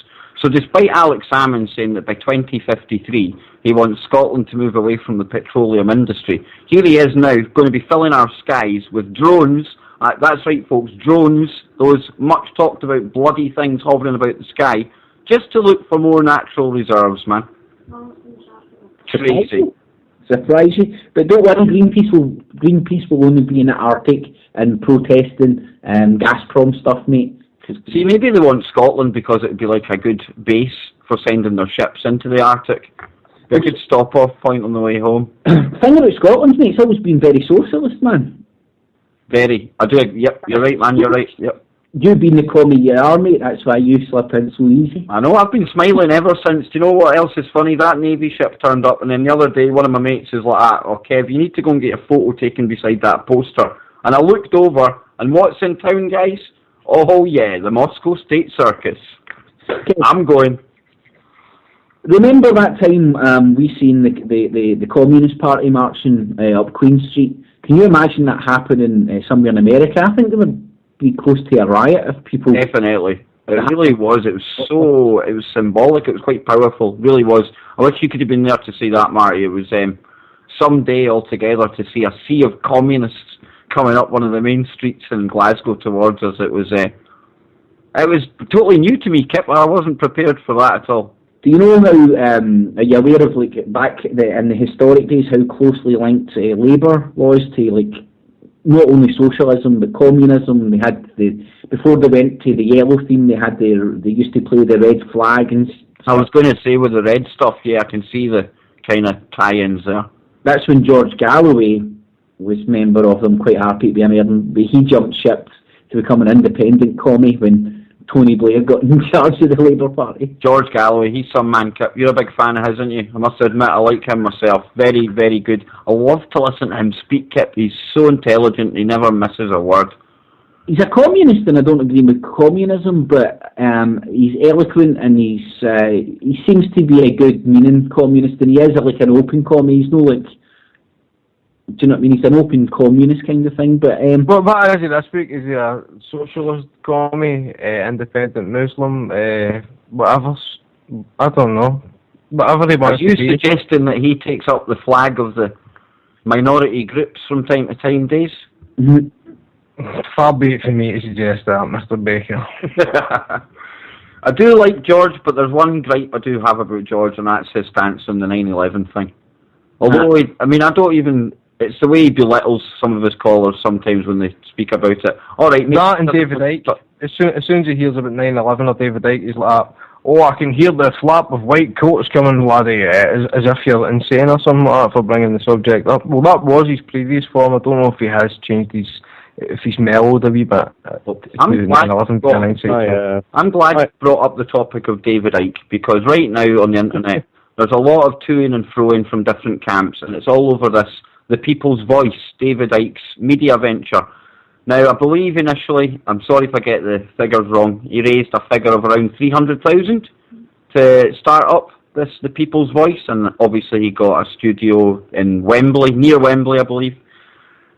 So despite Alex Salmond saying that by 2053 he wants Scotland to move away from the petroleum industry, here he is now going to be filling our skies with drones. That's right, folks, drones, those much talked about bloody things hovering about the sky, just to look for more natural reserves, man. Crazy. Surprise you. But don't worry, Greenpeace will only be in the Arctic and protesting Gazprom stuff, mate. See, maybe they want Scotland because it would be like a good base for sending their ships into the Arctic. A good stop-off point on the way home. The thing about Scotland, mate, it's always been very socialist, man. Very. I do. Yep, you're right, man, you're right. Yep. You being the commie you are, mate, that's why you slip in so easy. I know, I've been smiling ever since. Do you know what else is funny? That Navy ship turned up, and then the other day, one of my mates is like, oh, Kev, you need to go and get a photo taken beside that poster. And I looked over, and what's in town, guys? Oh, yeah, the Moscow State Circus. Okay. I'm going. Remember that time we seen the Communist Party marching up Queen Street? Can you imagine that happening somewhere in America? I think there would be close to a riot if people... Definitely. It really was. It was symbolic. It was quite powerful. It really was. I wish you could have been there to see that, Marty. It was some day altogether to see a sea of communists coming up one of the main streets in Glasgow towards us. It was totally new to me, Kip. I wasn't prepared for that at all. Do you know how, are you aware of, like, back in the historic days, how closely linked Labour was to, like, not only socialism, but communism? They had before they went to the yellow theme, they used to play the red flag. And I was going to say with the red stuff, yeah, I can see the kind of tie-ins there. That's when George Galloway was member of them, quite happy to be a member, but he jumped ship to become an independent commie when Tony Blair got in charge of the Labour Party. George Galloway, he's some man, Kip. You're a big fan of his, aren't you? I must admit, I like him myself. Very, very good. I love to listen to him speak, Kip. He's so intelligent, he never misses a word. He's a communist, and I don't agree with communism, but he's eloquent, and he seems to be a good meaning communist, and he is like an open commie. He's no like, do you know what I mean? He's an open communist kind of thing, but... What is he this week? Is he a socialist, commie, independent Muslim, whatever? I don't know. Whatever he wants to be. Are you suggesting that he takes up the flag of the minority groups from time to time, Days? Mm-hmm. Far be it for me to suggest that, Mr. Baker. I do like George, but there's one gripe I do have about George, and that's his stance on the 9/11 thing. Although, I don't even... It's the way he belittles some of his callers sometimes when they speak about it. All right, mate. That and David Icke. As soon as he hears about 9/11 or David Icke, he's like, oh, I can hear the flap of white coats coming, laddie, as if you're insane or something like that for bringing the subject up. Well, that was his previous form. I don't know if he has changed if he's mellowed a wee bit. I'm glad you brought up the topic of David Icke, because right now on the internet, there's a lot of toing and froing from different camps, and it's all over this. The People's Voice, David Icke's media venture. Now, I believe initially, I'm sorry if I get the figures wrong, he raised a figure of around 300,000 to start up the People's Voice, and obviously he got a studio in Wembley, near Wembley, I believe.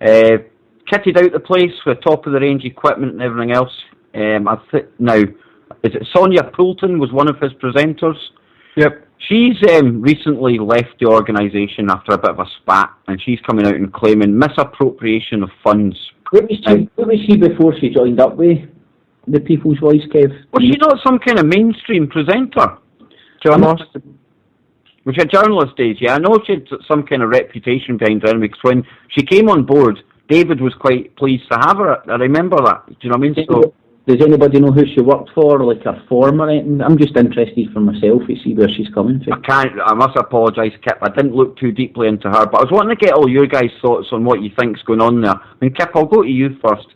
Kitted out the place with top-of-the-range equipment and everything else. Now, is it Sonia Poulton was one of his presenters? Yep. She's recently left the organisation after a bit of a spat, and she's coming out and claiming misappropriation of funds. What was she before she joined up with the People's Voice, Kev? Was she not some kind of mainstream presenter? Journalist? Which at journalist days, yeah. I know she had some kind of reputation behind her, because when she came on board, David was quite pleased to have her. I remember that. Do you know what I mean? So, does anybody know who she worked for, like her form or anything? I'm just interested for myself to see where she's coming from. I must apologise, Kip. I didn't look too deeply into her, but I was wanting to get all your guys' thoughts on what you think's going on there. I mean, Kip, I'll go to you first.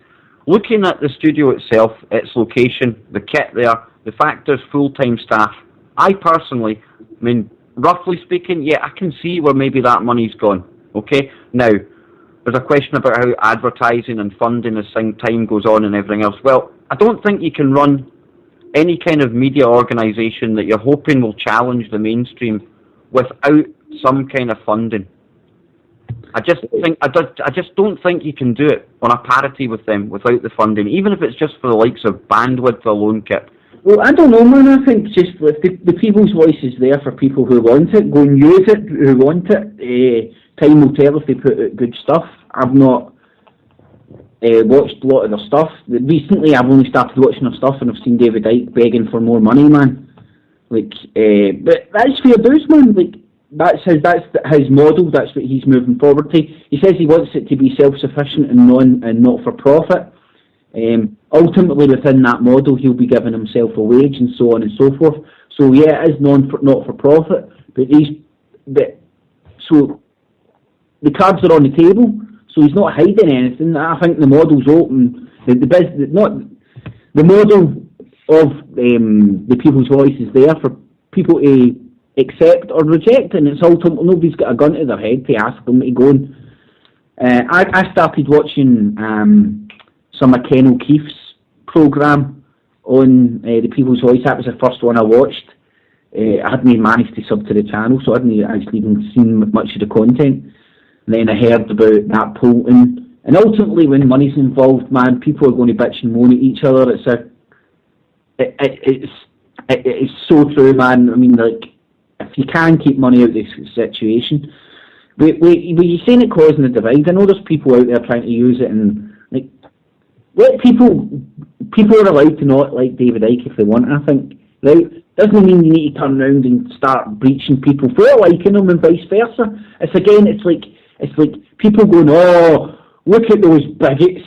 Looking at the studio itself, its location, the kit there, the fact there's full-time staff, I personally, I mean, roughly speaking, yeah, I can see where maybe that money's gone. Okay? Now, there's a question about how advertising and funding as time goes on and everything else. Well, I don't think you can run any kind of media organisation that you're hoping will challenge the mainstream without some kind of funding. I just don't think you can do it on a parity with them without the funding, even if it's just for the likes of bandwidth alone, Kip. Well, I don't know, man. I think just if the people's voice is there for people who want it, go and use it, who want it. Time will tell if they put out good stuff. I've not watched a lot of their stuff. Recently, I've only started watching their stuff, and I've seen David Icke begging for more money, man. Like, but that's fair dues, man. Like, that's his model. That's what he's moving forward to. He says he wants it to be self-sufficient and not for profit. Ultimately, within that model, he'll be giving himself a wage and so on and so forth. So yeah, it is not for profit, so the cards are on the table. So he's not hiding anything. I think the model's open. The model of the people's voice is there for people to accept or reject, and it's ultimately nobody's got a gun to their head to ask them to go. I started watching some of Ken O'Keefe's programme on the People's Voice. That was the first one I watched. I hadn't managed to sub to the channel, so I hadn't actually even seen much of the content. And then I heard about that polling. And ultimately, when money's involved, man, people are going to bitch and moan at each other. It's so true, man. I mean, like, if you can keep money out of this situation, you're saying it causing a divide. I know there's people out there trying to use it, and like, let people are allowed to not like David Icke if they want. I think, right? Doesn't mean you need to turn around and start breaching people for liking them and vice versa. It's like people going, oh, look at those bigots.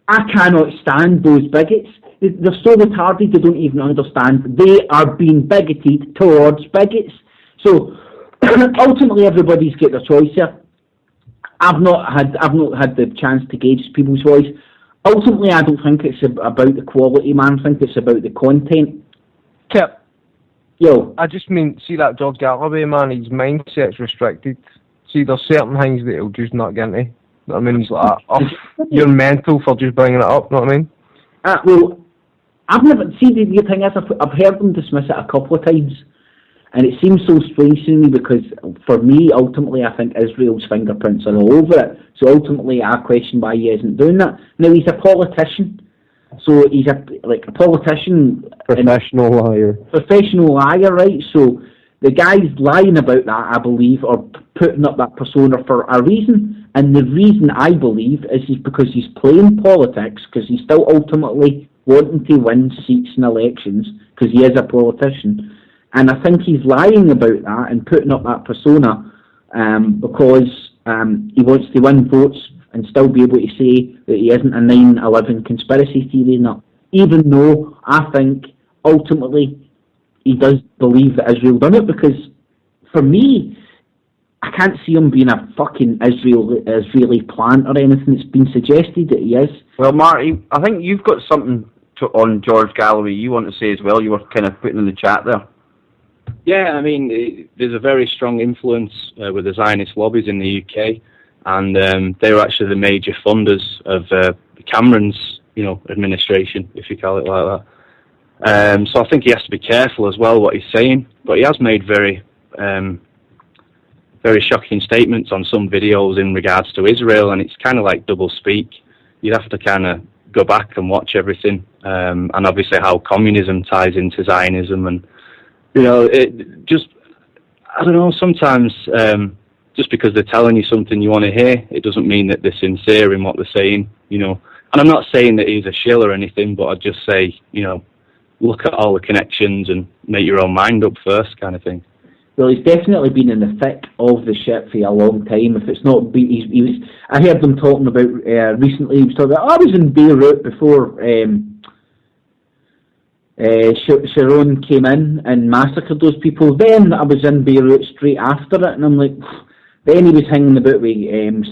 I cannot stand those bigots. They're so retarded they don't even understand. They are being bigoted towards bigots. So ultimately, everybody's got their choice here. I've not had the chance to gauge people's voice. Ultimately, I don't think it's about the quality, man. I think it's about the content. Kip. Yo. I just mean, see that George Galloway, man, his mindset's restricted. See, there's certain things that he'll just not get into. You know what I mean? He's like, oh, you're mental for just bringing it up, you know what I mean? Well, I've never, see, the thing is, I've heard them dismiss it a couple of times, and it seems so strange to me because, for me, ultimately, I think Israel's fingerprints are all over it. So ultimately, I question why he isn't doing that. Now, he's a politician, so he's a politician. Professional liar. Professional liar, right? So the guy's lying about that, I believe, or putting up that persona for a reason. And the reason, I believe, is because he's playing politics, because he's still ultimately wanting to win seats in elections, because he is a politician. And I think he's lying about that and putting up that persona because he wants to win votes and still be able to say that he isn't a 9/11 conspiracy theory nut. Even though I think ultimately he does believe that Israel done it, because for me, I can't see him being a fucking Israeli plant or anything. It's been suggested that he is. Well, Marty, I think you've got something on George Galloway you want to say as well. You were kind of putting in the chat there. Yeah, I mean, there's a very strong influence with the Zionist lobbies in the UK, and they were actually the major funders of Cameron's, administration, if you call it like that. So I think he has to be careful as well what he's saying, but he has made very shocking statements on some videos in regards to Israel, and it's kind of like double speak. You'd have to kind of go back and watch everything, and obviously how communism ties into Zionism, and it just, I don't know, sometimes just because they're telling you something you want to hear, it doesn't mean that they're sincere in what they're saying, And I'm not saying that he's a shill or anything, but I'd just say, look at all the connections and make your own mind up first, kind of thing. Well, he's definitely been in the thick of the shit for a long time. If it's not, he was. I heard them talking about recently. He was talking about, I was in Beirut before Sharon came in and massacred those people. Then I was in Beirut straight after it, and I'm like, then he was hanging about with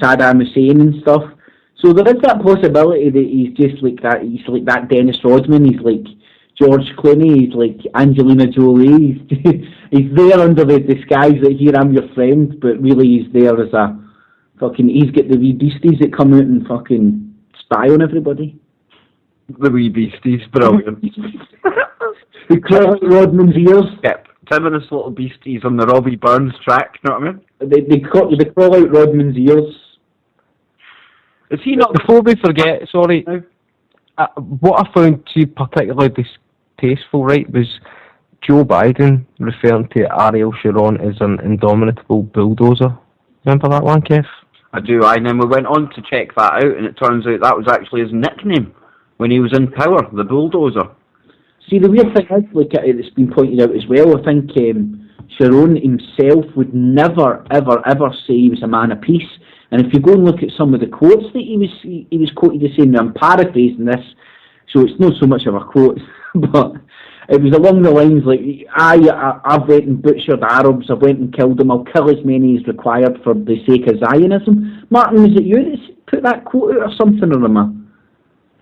Saddam Hussein and stuff. So there is that possibility that he's just like that. He's like that Dennis Rodman. He's like George Clooney. He's like Angelina Jolie. He's there under the disguise that here I'm your friend, but really he's there as a fucking. He's got the wee beasties that come out and fucking spy on everybody. The wee beasties, brilliant. They crawl out Rodman's ears. Yep, Tim and his little beasties on the Robbie Burns track, you know what I mean? They crawl out Rodman's ears. Is he not... Before we forget, sorry, what I found too particularly distasteful, right, was Joe Biden referring to Ariel Sharon as an indomitable bulldozer. Remember that one, Kev? I do, and then we went on to check that out, and it turns out that was actually his nickname when he was in power, the bulldozer. See, the weird thing is, like it's been pointed out as well, I think Sharon himself would never, ever, ever say he was a man of peace. And if you go and look at some of the quotes that he was quoted as saying, I'm paraphrasing this, so it's not so much of a quote, but it was along the lines like, I've went and butchered Arabs, I've went and killed them, I'll kill as many as required for the sake of Zionism. Martin, was it you that put that quote out or something, or am I?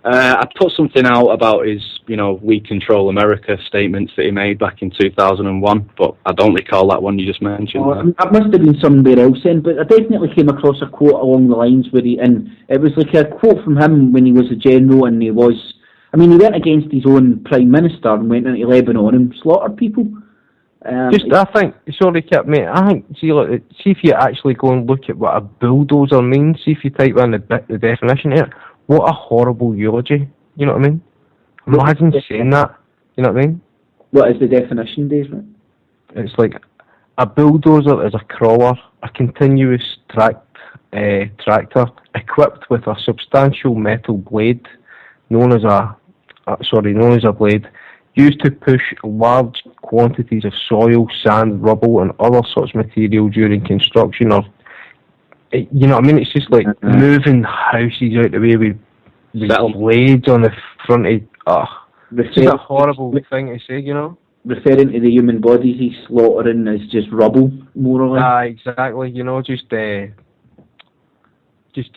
I put something out about his, "We Control America" statements that he made back in 2001, but I don't recall that one you just mentioned. That must have been somewhere else then, but I definitely came across a quote along the lines where and it was like a quote from him when he was a general, and he went against his own Prime Minister and went into Lebanon and slaughtered people. I think, sorry, Kip, mate, I think, see if you actually go and look at what a bulldozer means, see if you type in the definition here. What a horrible eulogy, you know what I mean? Imagine saying that, you know what I mean? What is the definition, Desmond? It's like, a bulldozer is a crawler, a continuous tractor equipped with a substantial metal blade, known as a blade, used to push large quantities of soil, sand, rubble and other such material during construction or you know what I mean? It's just like moving houses out the way with blades on the front of... it's just a horrible thing to say, you know? Referring to the human bodies he's slaughtering as just rubble, more or less. Exactly, just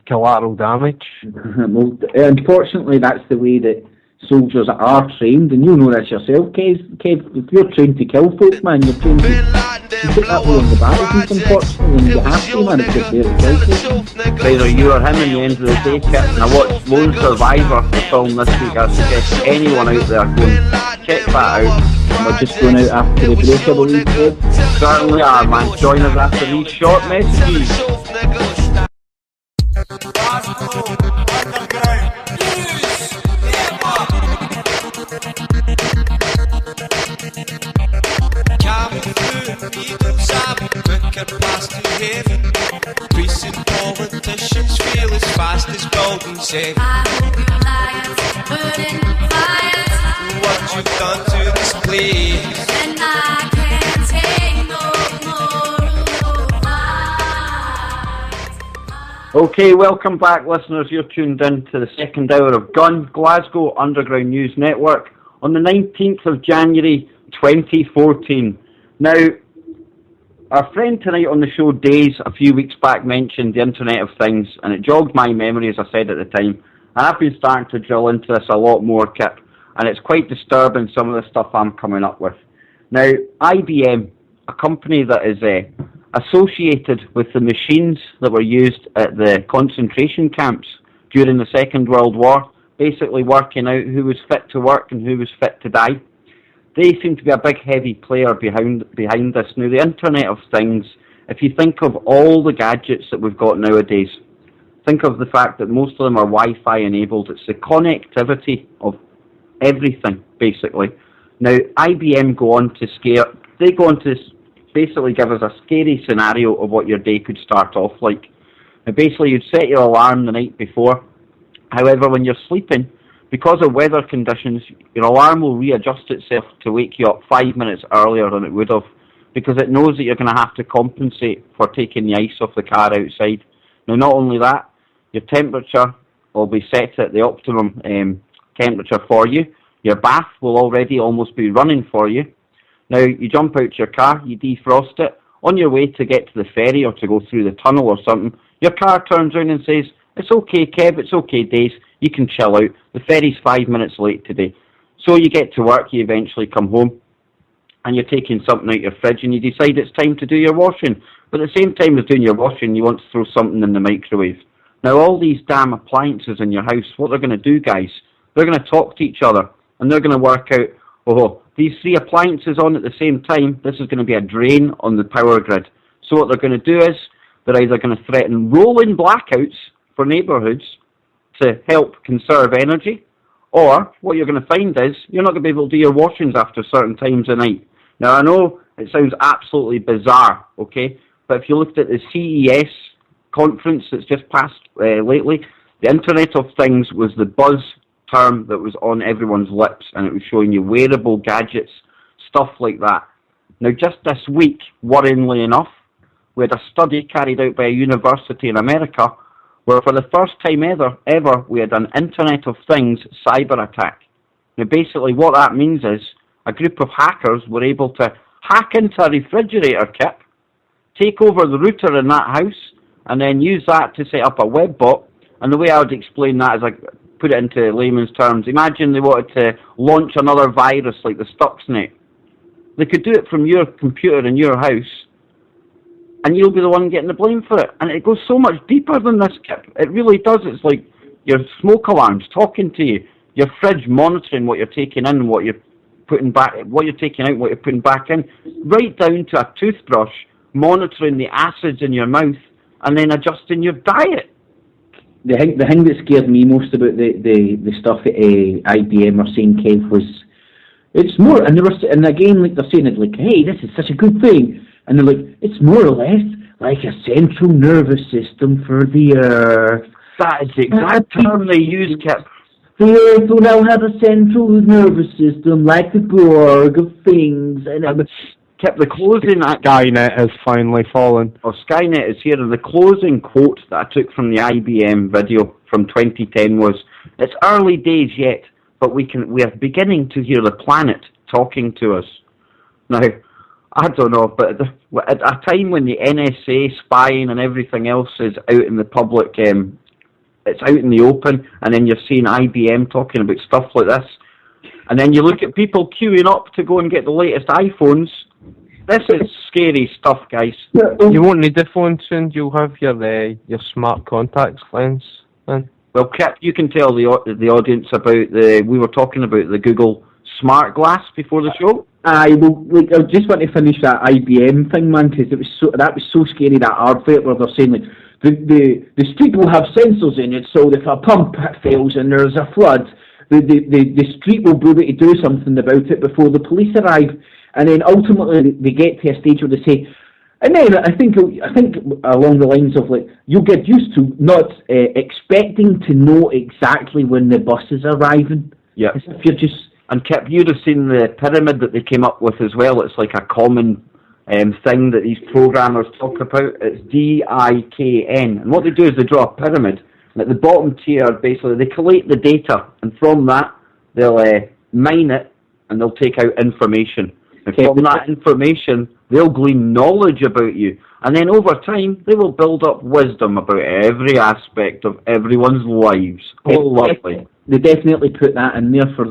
collateral damage. Well, unfortunately, that's the way that soldiers are trained, and you know this yourself, Kev. If you're trained to kill folk, man, you're trained to put that way on the battlefield, unfortunately, and you have to, man, if you're there to kill folk. Either you or him in the end of the day, Kit, and I watched Lone Survivor, the film this week. I suggest anyone out there go and check that out. And we're just going out after the break, I believe, Kev. Certainly are, man. Join us after these short messages. Priests and politicians feel as fast as golden safe. I hope your liars put in fires. What you've done to this place, And I can't take no more. Okay, welcome back, listeners. You're tuned in to the second hour of GUNN, Glasgow Underground News Network, on the 19th of January 2014. Now, our friend tonight on the show, Days, a few weeks back mentioned the Internet of Things, and it jogged my memory, as I said at the time. And I've been starting to drill into this a lot more, Kip, and it's quite disturbing, some of the stuff I'm coming up with. Now, IBM, a company that is associated with the machines that were used at the concentration camps during the Second World War, basically working out who was fit to work and who was fit to die. They seem to be a big, heavy player behind this. Now, the Internet of Things, if you think of all the gadgets that we've got nowadays, think of the fact that most of them are Wi-Fi enabled. It's the connectivity of everything, basically. Now, IBM go on to basically give us a scary scenario of what your day could start off like. Now, basically, you'd set your alarm the night before. However, when you're sleeping, because of weather conditions, your alarm will readjust itself to wake you up 5 minutes earlier than it would have, because it knows that you're going to have to compensate for taking the ice off the car outside. Now, not only that, your temperature will be set at the optimum temperature for you. Your bath will already almost be running for you. Now, you jump out your car, you defrost it. On your way to get to the ferry or to go through the tunnel or something, your car turns around and says, "It's okay, Kev, it's okay, Days, you can chill out. The ferry's 5 minutes late today." So you get to work, you eventually come home, and you're taking something out your fridge, and you decide it's time to do your washing. But at the same time as doing your washing, you want to throw something in the microwave. Now, all these damn appliances in your house, what they're going to do, guys, they're going to talk to each other, and they're going to work out, oh, these 3 appliances on at the same time, this is going to be a drain on the power grid. So what they're going to do is, they're either going to threaten rolling blackouts for neighbourhoods to help conserve energy, or what you're going to find is, you're not going to be able to do your washings after certain times of night. Now, I know it sounds absolutely bizarre, okay, but if you looked at the CES conference that's just passed lately, the Internet of Things was the buzz term that was on everyone's lips, and it was showing you wearable gadgets, stuff like that. Now, just this week, worryingly enough, we had a study carried out by a university in America where for the first time ever we had an Internet of Things cyber attack. Now, basically what that means is a group of hackers were able to hack into a refrigerator kit, take over the router in that house, and then use that to set up a web bot. And the way I would explain that is, I put it into layman's terms, imagine they wanted to launch another virus like the Stuxnet. They could do it from your computer in your house, and you'll be the one getting the blame for it. And it goes so much deeper than this, Kip. It really does. It's like your smoke alarms talking to you, your fridge monitoring what you're taking in and what you're putting back, what you're taking out, what you're putting back in, right down to a toothbrush monitoring the acids in your mouth and then adjusting your diet. The thing that scared me most about the stuff at IBM or saying, Kev, was it's more, and again, like they're saying it like, hey, this is such a good thing, and they're like, it's more or less like a central nervous system for the Earth. That is the exact term they use, Kip. The Earth will now have a central nervous system like the Borg of things, and Kip, the closing Skynet has finally fallen. Oh, Skynet is here, and the closing quote that I took from the IBM video from 2010 was, "It's early days yet, but we are beginning to hear the planet talking to us." Now, I don't know, but at a time when the NSA spying and everything else is out in the public, it's out in the open, and then you're seeing IBM talking about stuff like this, and then you look at people queuing up to go and get the latest iPhones. This is scary stuff, guys. You won't need the phone soon. You'll have your smart contacts lens. Man. Well, Kip, you can tell the audience about we were talking about the Google Smart Glass before the show. I just want to finish that IBM thing, man, because that was so scary, that advert where they're saying like the street will have sensors in it, so if a pump fails and there's a flood, the street will be able to do something about it before the police arrive. And then ultimately they get to a stage where they say, and then I think along the lines of like, you'll get used to not expecting to know exactly when the bus is arriving. Yeah. As if you're just... And Kip, you'd have seen the pyramid that they came up with as well. It's like a common thing that these programmers talk about. It's DIKN. And what they do is they draw a pyramid. And at the bottom tier, basically, they collate the data. And from that, they'll mine it, and they'll take out information. And from that information, they'll glean knowledge about you. And then over time, they will build up wisdom about every aspect of everyone's lives. Oh, lovely. They definitely put that in there for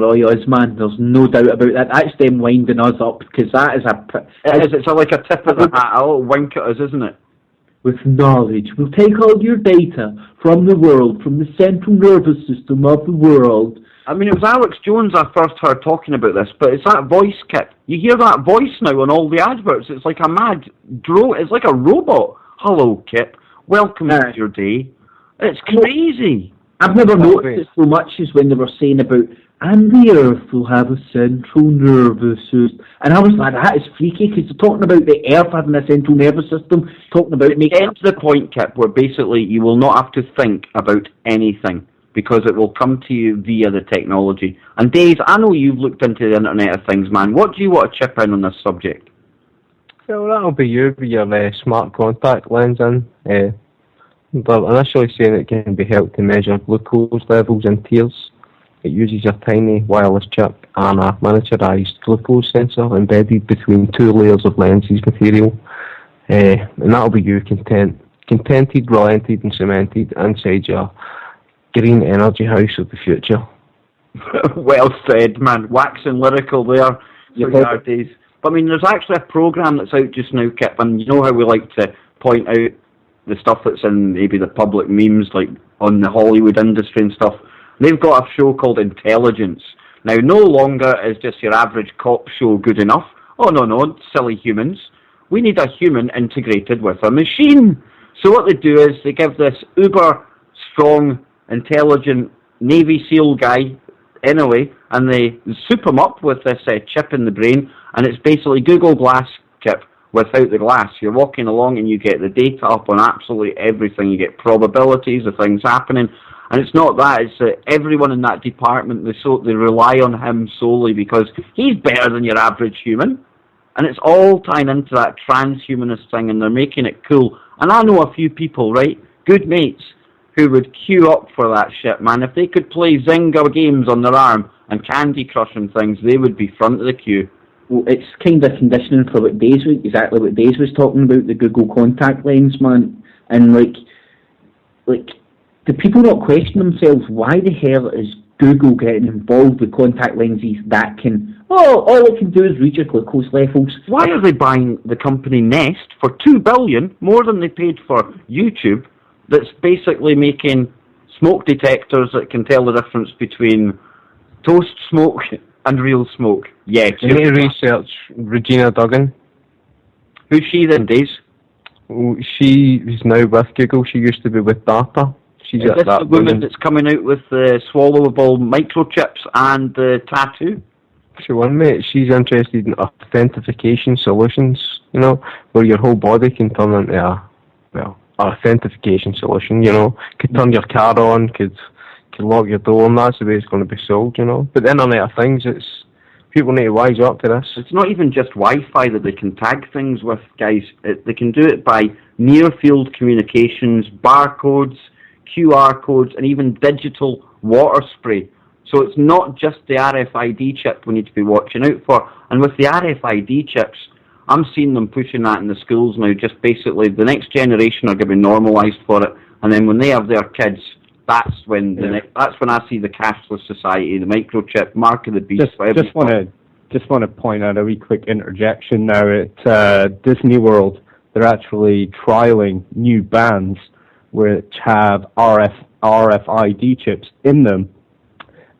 all us, man. There's no doubt about that. That's them winding us up, because that is it's like a tip of the hat, a little wink at us, isn't it? With knowledge, we'll take all your data from the world, from the central nervous system of the world. I mean, it was Alex Jones I first heard talking about this, but it's that voice, Kit. You hear that voice now on all the adverts. It's like a mad drone. It's like a robot. Hello, Kit. Welcome to your day. It's crazy. I've never noticed it so much as when they were saying about, and the Earth will have a central nervous system. And I was like, that is freaky, because they're talking about the Earth having a central nervous system, talking about making... Get to the point, Kit, where basically you will not have to think about anything. because it will come to you via the technology. And Dave, I know you've looked into the Internet of Things, man. What do you want to chip in on this subject? Well, that'll be you with your smart contact lens in. They're initially saying it can be helped to measure glucose levels in tears. It uses a tiny wireless chip and a miniaturized glucose sensor embedded between two layers of lenses material. And that'll be you contented, relented and cemented inside your green energy house of the future. Well said, man. Waxing lyrical there. Days. But I mean, there's actually a program that's out just now, Kip, and you know how we like to point out the stuff that's in maybe the public memes, like on the Hollywood industry and stuff. They've got a show called Intelligence. Now, no longer is just your average cop show good enough. Oh, no, silly humans. We need a human integrated with a machine. So what they do is they give this uber strong, intelligent Navy SEAL guy, anyway, and they soup him up with this chip in the brain, and it's basically Google Glass chip without the glass. You're walking along and you get the data up on absolutely everything. You get probabilities of things happening. And it's not that, it's that everyone in that department, they rely on him solely because he's better than your average human. And it's all tying into that transhumanist thing, and they're making it cool. And I know a few people, right, good mates, who would queue up for that shit, man. If they could play Zynga games on their arm and Candy Crush and things, they would be front of the queue. Well, it's kind of conditioning for what Days was, exactly what Days was talking about, the Google contact lens, man. And like, do people not question themselves, why the hell is Google getting involved with contact lenses that can, all it can do is read your glucose levels? Why are they buying the company Nest for $2 billion, more than they paid for YouTube, that's basically making smoke detectors that can tell the difference between toast smoke and real smoke? Yeah. You need to research Regina Duggan. Who's she then, Days? She is now with Google. She used to be with DARPA. She's is this the woman that's coming out with the swallowable microchips and the tattoo? She won, mate. She's interested in authentication solutions, you know, where your whole body can turn into an authentication solution, you know. Could turn your car on, could lock your door, and that's the way it's going to be sold, you know. But the Internet of Things, people need to wise up to this. It's not even just Wi-Fi that they can tag things with, guys. They can do it by near-field communications, barcodes, QR codes, and even digital water spray. So it's not just the RFID chip we need to be watching out for. And with the RFID chips, I'm seeing them pushing that in the schools now. Just basically, the next generation are going to be normalised for it. And then when they have their kids, that's when I see the cashless society, the microchip, mark of the beast. Just want to point out a wee quick interjection now. At Disney World, they're actually trialling new bands which have RFID chips in them,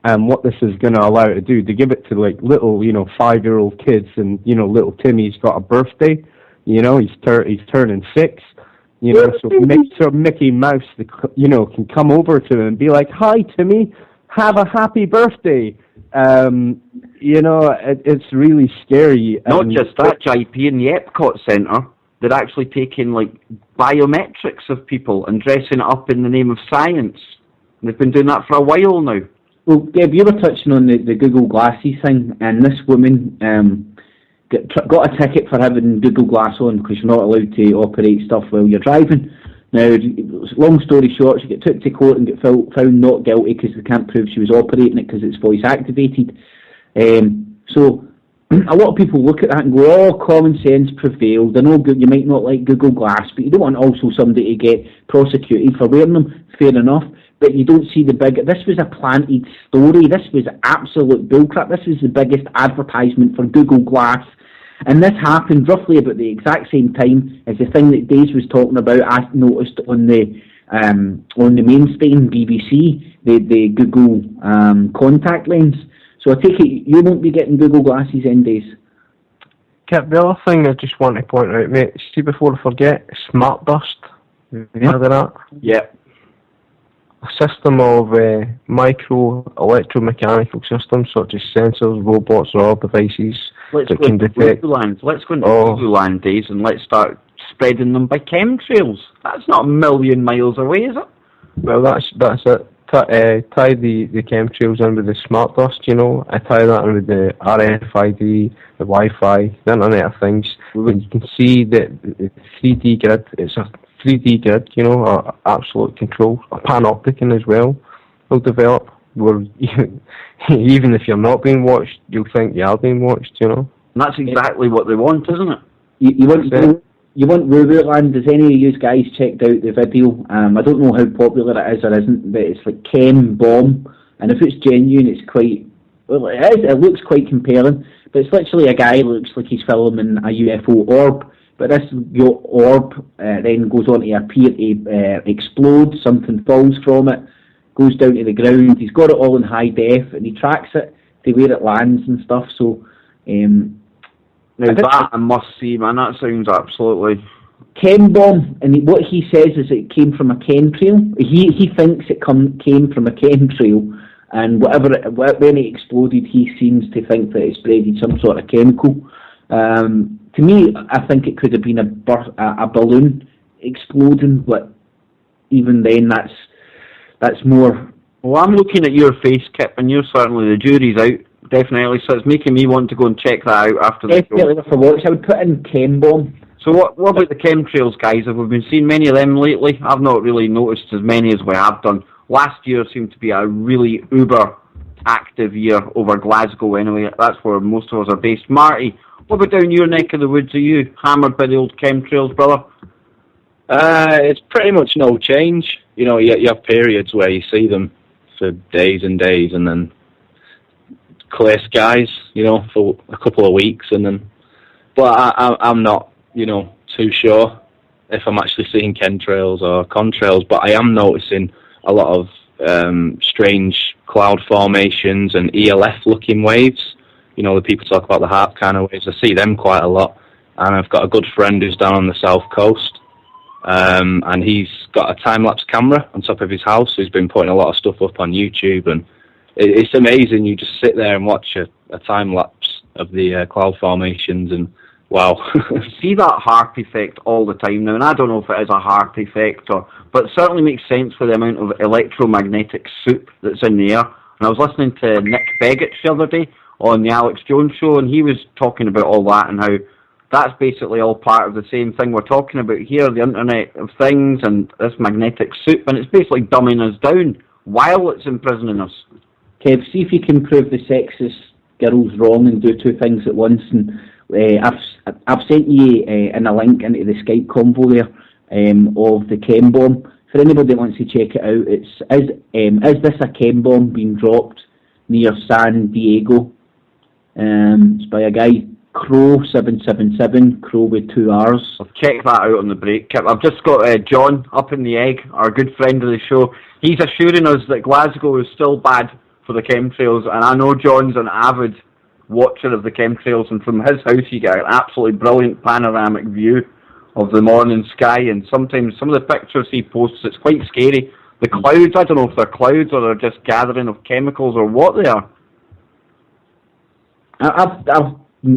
and what this is going to allow it to do, to give it to like little, 5-year-old kids, and little Timmy's got a birthday, he's turning 6, so Mickey Mouse, can come over to him and be like, "Hi Timmy, have a happy birthday." It's really scary. Not just that, JP, in the Epcot Centre, they're actually taking like biometrics of people and dressing it up in the name of science. And they've been doing that for a while now. Well, Deb, you were touching on the Google Glasses thing, and this woman got a ticket for having Google Glass on because you're not allowed to operate stuff while you're driving. Now, long story short, she got took to court and got found not guilty because they can't prove she was operating it because it's voice activated. So a lot of people look at that and go, "Oh, common sense prevailed. I know you might not like Google Glass, but you don't want also somebody to get prosecuted for wearing them. Fair enough. But you don't see the big... This was a planted story. This was absolute bullcrap. This was the biggest advertisement for Google Glass. And this happened roughly about the exact same time as the thing that Days was talking about. I noticed on the mainstream BBC, the Google contact lens. So I take it you won't be getting Google Glasses in, Days. Kip, the other thing I just want to point out, mate, see before I forget, Smart Dust. Have you heard of that? Yeah. A system of micro electromechanical systems such as sensors, robots, or other devices that can detect... Let's go into Google Land, Days, and let's start spreading them by chemtrails. That's not a million miles away, is it? Well, that's it. tie the chemtrails in with the smart dust, you know. I tie that in with the RFID, the Wi-Fi, the Internet of Things. And you can see that the 3D grid, it's a 3D grid, you know, absolute control. A panopticon as well will develop, where even if you're not being watched, you'll think you are being watched, you know. And that's exactly what they want, isn't it? You want Ruberland? Has any of you guys checked out the video? I don't know how popular it is or isn't, but it's like Chem Bomb, and if it's genuine, it's quite, well, it is, it looks quite compelling, but it's literally a guy who looks like he's filming a UFO orb, but this orb then goes on to appear to explode, something falls from it, goes down to the ground, he's got it all in high def, and he tracks it to where it lands and stuff, so... Now that I must see, man. That sounds absolutely... Chem bomb, and what he says is it came from a chemtrail. He thinks it came from a chemtrail, and when it exploded, he seems to think that it spreaded some sort of chemical. To me, I think it could have been a balloon exploding, but even then, that's more... Well, I'm looking at your face, Kip, and you're certainly, the jury's out. Definitely, so it's making me want to go and check that out after the show. Definitely worth a watch. I would put in Chem Bomb. So what about the chemtrails, guys? Have we been seeing many of them lately? I've not really noticed as many as we have done. Last year seemed to be a really uber active year over Glasgow anyway. That's where most of us are based. Marty, what about down your neck of the woods? Are you hammered by the old chemtrails, brother? It's pretty much no change. You know, you have periods where you see them for days and days, and then clear skies, you know, for a couple of weeks, and then. But I'm not, you know, too sure if I'm actually seeing chemtrails or contrails. But I am noticing a lot of strange cloud formations and ELF-looking waves. You know, the people talk about the HARP kind of waves. I see them quite a lot, and I've got a good friend who's down on the south coast. And he's got a time-lapse camera on top of his house. He's been putting a lot of stuff up on YouTube, and it's amazing. You just sit there and watch a time-lapse of the cloud formations, and wow. You see that HARP effect all the time now, and I don't know if it is a HARP effect, but it certainly makes sense for the amount of electromagnetic soup that's in the air. And I was listening to Nick Begich the other day on the Alex Jones show, and he was talking about all that and how that's basically all part of the same thing we're talking about here, the Internet of Things and this magnetic soup, and it's basically dumbing us down while it's imprisoning us. Kev, see if you can prove the sexist girls wrong and do two things at once. And I've sent you in a link into the Skype convo there of the chem bomb. For anybody that wants to check it out, is this a chem bomb being dropped near San Diego? It's by a guy, Crow777, Crow with 2 R's. I'll check that out on the break, Kip. I've just got John up in the egg, our good friend of the show. He's assuring us that Glasgow is still bad for the chemtrails, and I know John's an avid watcher of the chemtrails, and from his house you get an absolutely brilliant panoramic view of the morning sky, and sometimes some of the pictures he posts, it's quite scary. The clouds, I don't know if they're clouds or they're just gathering of chemicals or what they are.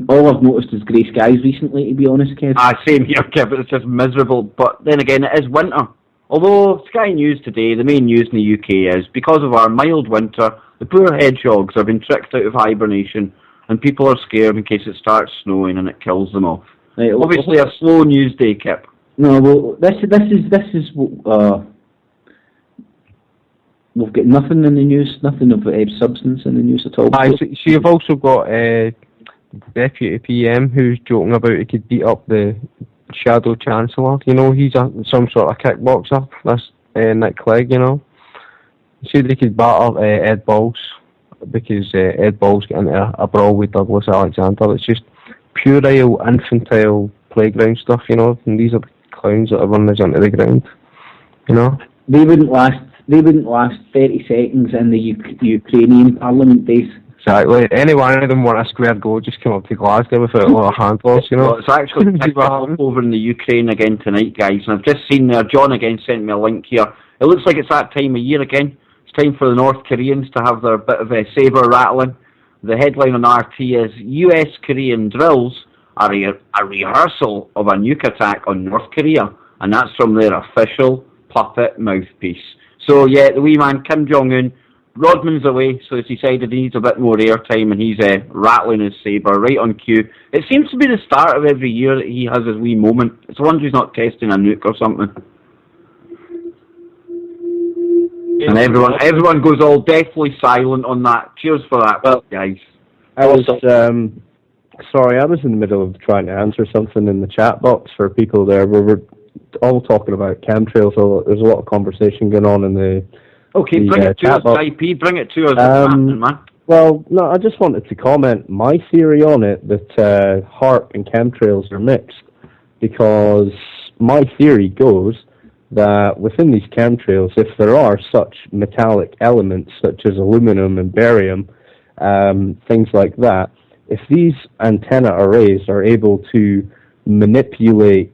All I've noticed is grey skies recently, to be honest, Kev. Same here, Kev. It's just miserable. But then again, it is winter. Although Sky News today, the main news in the UK is, because of our mild winter, the poor hedgehogs have been tricked out of hibernation, and people are scared in case it starts snowing and it kills them off. Right, obviously a slow news day, Kip. No, well, this is we've got nothing in the news, nothing of substance in the news at all. So you've also got Deputy PM who's joking about he could beat up the Shadow Chancellor. You know, he's some sort of kickboxer. That's Nick Clegg, you know. He said he could batter Ed Balls because Ed Balls got into a brawl with Douglas Alexander. It's just puerile, infantile playground stuff, you know. And these are the clowns that are running us into the ground, you know. They wouldn't last 30 seconds in the Ukrainian Parliament days. Exactly. Any one of them want a square go, just come up to Glasgow without a lot of handballs, you know. Well, it's actually over in the Ukraine again tonight, guys. And I've just seen there, John again sent me a link here. It looks like it's that time of year again. It's time for the North Koreans to have their bit of a sabre rattling. The headline on RT is, US-Korean drills are a rehearsal of a nuke attack on North Korea. And that's from their official puppet mouthpiece. So yeah, the wee man Kim Jong-un, Rodman's away, so he's decided he needs a bit more airtime, and he's rattling his saber right on cue. It seems to be the start of every year that he has his wee moment. It's a wonder he's not testing a nuke or something. And everyone goes all deathly silent on that. Cheers for that, guys. I was sorry, I was in the middle of trying to answer something in the chat box for people there. We were all talking about chemtrails, so there's a lot of conversation going on in the Okay, bring it to us, IP. Bring it to us, man. Well, no, I just wanted to comment my theory on it, that HARP and chemtrails are mixed, because my theory goes that within these chemtrails, if there are such metallic elements such as aluminum and barium, things like that, if these antenna arrays are able to manipulate,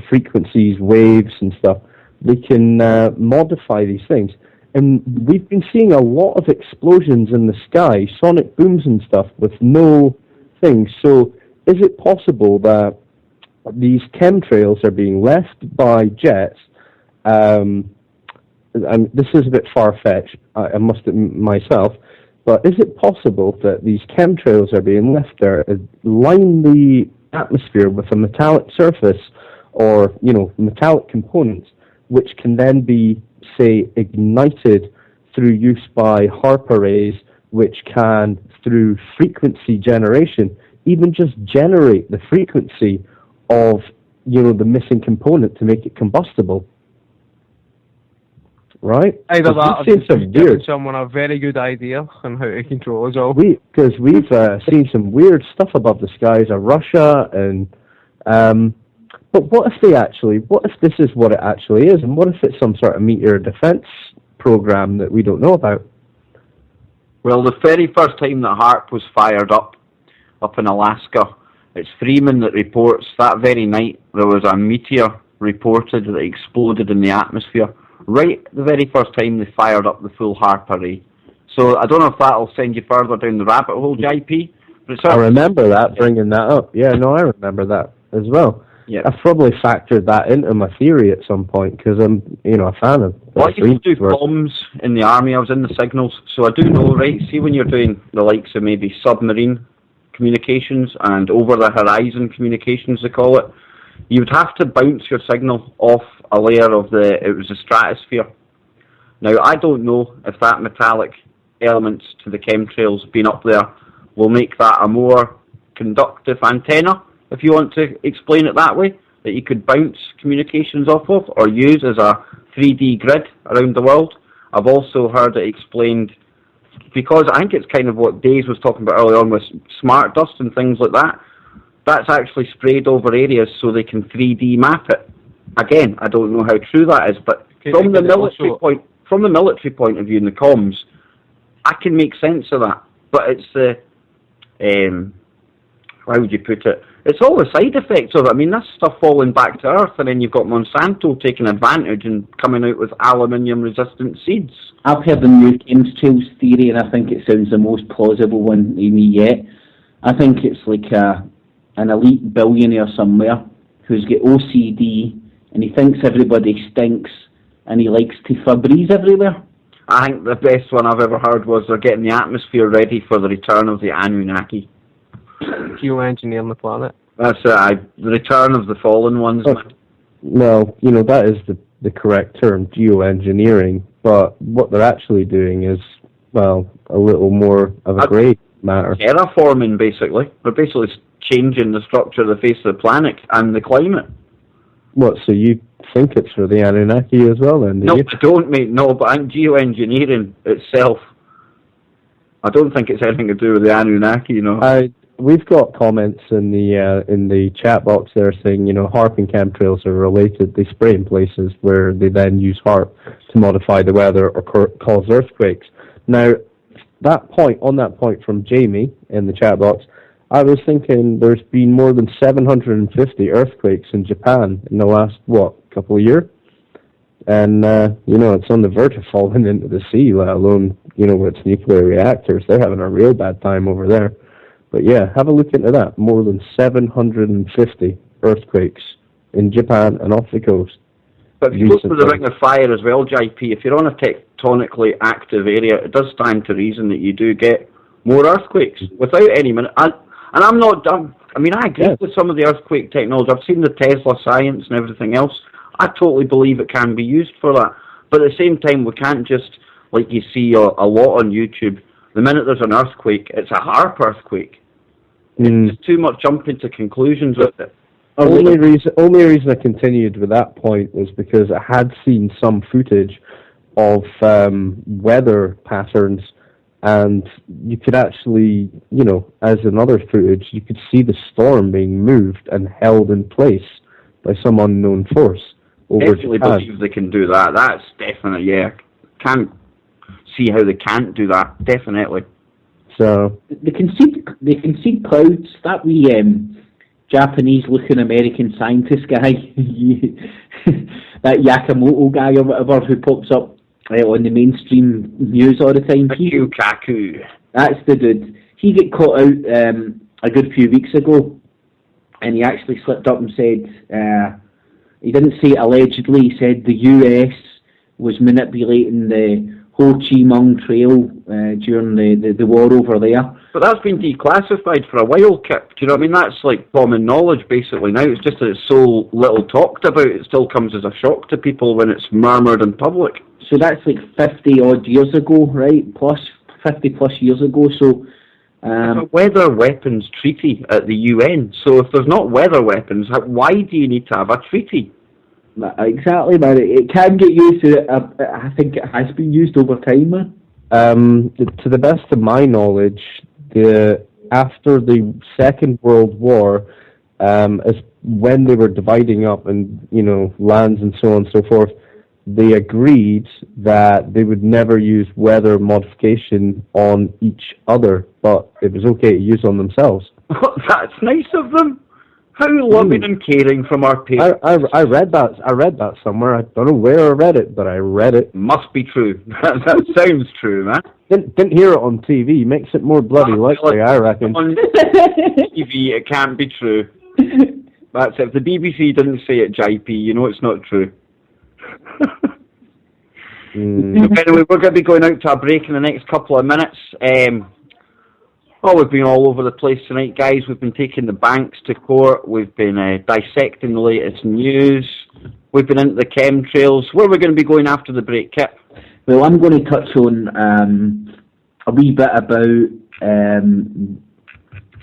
frequencies, waves and stuff, they can modify these things. And we've been seeing a lot of explosions in the sky, sonic booms and stuff, with no things. So is it possible that these chemtrails are being left by jets? And this is a bit far-fetched, I must admit myself, but is it possible that these chemtrails are being left there, line the atmosphere with a metallic surface or, metallic components, which can then be, say, ignited through use by HARP arrays, which can, through frequency generation, even just generate the frequency of, the missing component to make it combustible? Right? Either that or just giving someone a very good idea on how to control us all. Because we've seen some weird stuff above the skies of Russia, and but what if this is what it actually is, and what if it's some sort of meteor defense program that we don't know about? Well, the very first time that HARP was fired up in Alaska, it's Freeman that reports that very night there was a meteor reported that exploded in the atmosphere, right the very first time they fired up the full HARP array. So I don't know if that'll send you further down the rabbit hole, JP. But I remember that, bringing that up. Yeah, no, I remember that as well. Yeah. I've probably factored that into my theory at some point, because I'm, a fan of... Well, I used to do comms in the army. I was in the signals, so I do know, right? See, when you're doing the likes of maybe submarine communications and over-the-horizon communications, they call it, you would have to bounce your signal off a layer of the stratosphere. Now, I don't know if that metallic elements to the chemtrails being up there will make that a more conductive antenna, if you want to explain it that way, that you could bounce communications off of or use as a 3D grid around the world. I've also heard it explained, because I think it's kind of what Days was talking about earlier on with smart dust and things like that. That's actually sprayed over areas so they can 3D map it. Again, I don't know how true that is, but from the military point of view in the comms, I can make sense of that. But it's the how would you put it? It's all the side effects of it. I mean, that's stuff falling back to Earth, and then you've got Monsanto taking advantage and coming out with aluminium-resistant seeds. I've heard the new chemtrails theory, and I think it sounds the most plausible one to me yet. I think it's like an elite billionaire somewhere who's got OCD, and he thinks everybody stinks, and he likes to Febreze everywhere. I think the best one I've ever heard was they're getting the atmosphere ready for the return of the Anunnaki. Geoengineering the planet. That's it, the return of the fallen ones. No, that is the correct term, geoengineering, but what they're actually doing is, well, a little more of a grey matter. Terraforming, basically. They're basically changing the structure of the face of the planet and the climate. What, so you think it's for the Anunnaki as well, then? No, I don't, mate. No, but I think geoengineering itself, I don't think it's anything to do with the Anunnaki, We've got comments in the chat box there saying, HARP and chemtrails are related. They spray in places where they then use HARP to modify the weather or cause earthquakes. Now, on that point from Jamie in the chat box, I was thinking there's been more than 750 earthquakes in Japan in the last, couple of years? And, it's on the verge of falling into the sea, let alone, with its nuclear reactors. They're having a real bad time over there. But yeah, have a look into that. More than 750 earthquakes in Japan and off the coast. But if you go through the ring of fire as well, JP, if you're on a tectonically active area, it does stand to reason that you do get more earthquakes without any minute. And I'm not dumb. I mean, I agree with some of the earthquake technology. I've seen the Tesla science and everything else. I totally believe it can be used for that. But at the same time, we can't just, like you see a lot on YouTube, the minute there's an earthquake, it's a HAARP earthquake. It's too much jumping to conclusions with it. Only reason I continued with that point was because I had seen some footage of weather patterns, and you could actually, as in other footage, you could see the storm being moved and held in place by some unknown force over Definitely Japan. believe they can do that. That's definite, yeah. Can't see how they can't do that. Definitely. So they can see clouds. That Japanese-looking American scientist guy, that Yakamoto guy or whatever, who pops up on the mainstream news all the time. Kaku. That's the dude. He got caught out a good few weeks ago, and he actually slipped up and said, he didn't say allegedly, he said the US was manipulating the Ho Chi Minh Trail during the war over there. But that's been declassified for a while, Kip. Do you know what I mean? That's like common knowledge basically now. It's just that it's so little talked about, it still comes as a shock to people when it's murmured in public. So that's like 50 odd years ago, right? 50 plus years ago. So it's a weather weapons treaty at the UN. So if there's not weather weapons, why do you need to have a treaty? Exactly, man. It can get used. I think it has been used over time, man. To the best of my knowledge, after the Second World War, as when they were dividing up and lands and so on and so forth, they agreed that they would never use weather modification on each other, but it was okay to use on themselves. That's nice of them. How loving and caring from our parents. I read that. I read that somewhere. I don't know where I read it, but I read it. Must be true. That sounds true, man. Didn't hear it on TV. Makes it more bloody likely, I reckon. On TV, it can't be true. That's it. If the BBC didn't say it, JP, it's not true. Anyway, we're going to be going out to a break in the next couple of minutes. We've been all over the place tonight, guys. We've been taking the banks to court. We've been dissecting the latest news. We've been into the chemtrails. Where are we going to be going after the break, Kip? Well, I'm going to touch on a wee bit about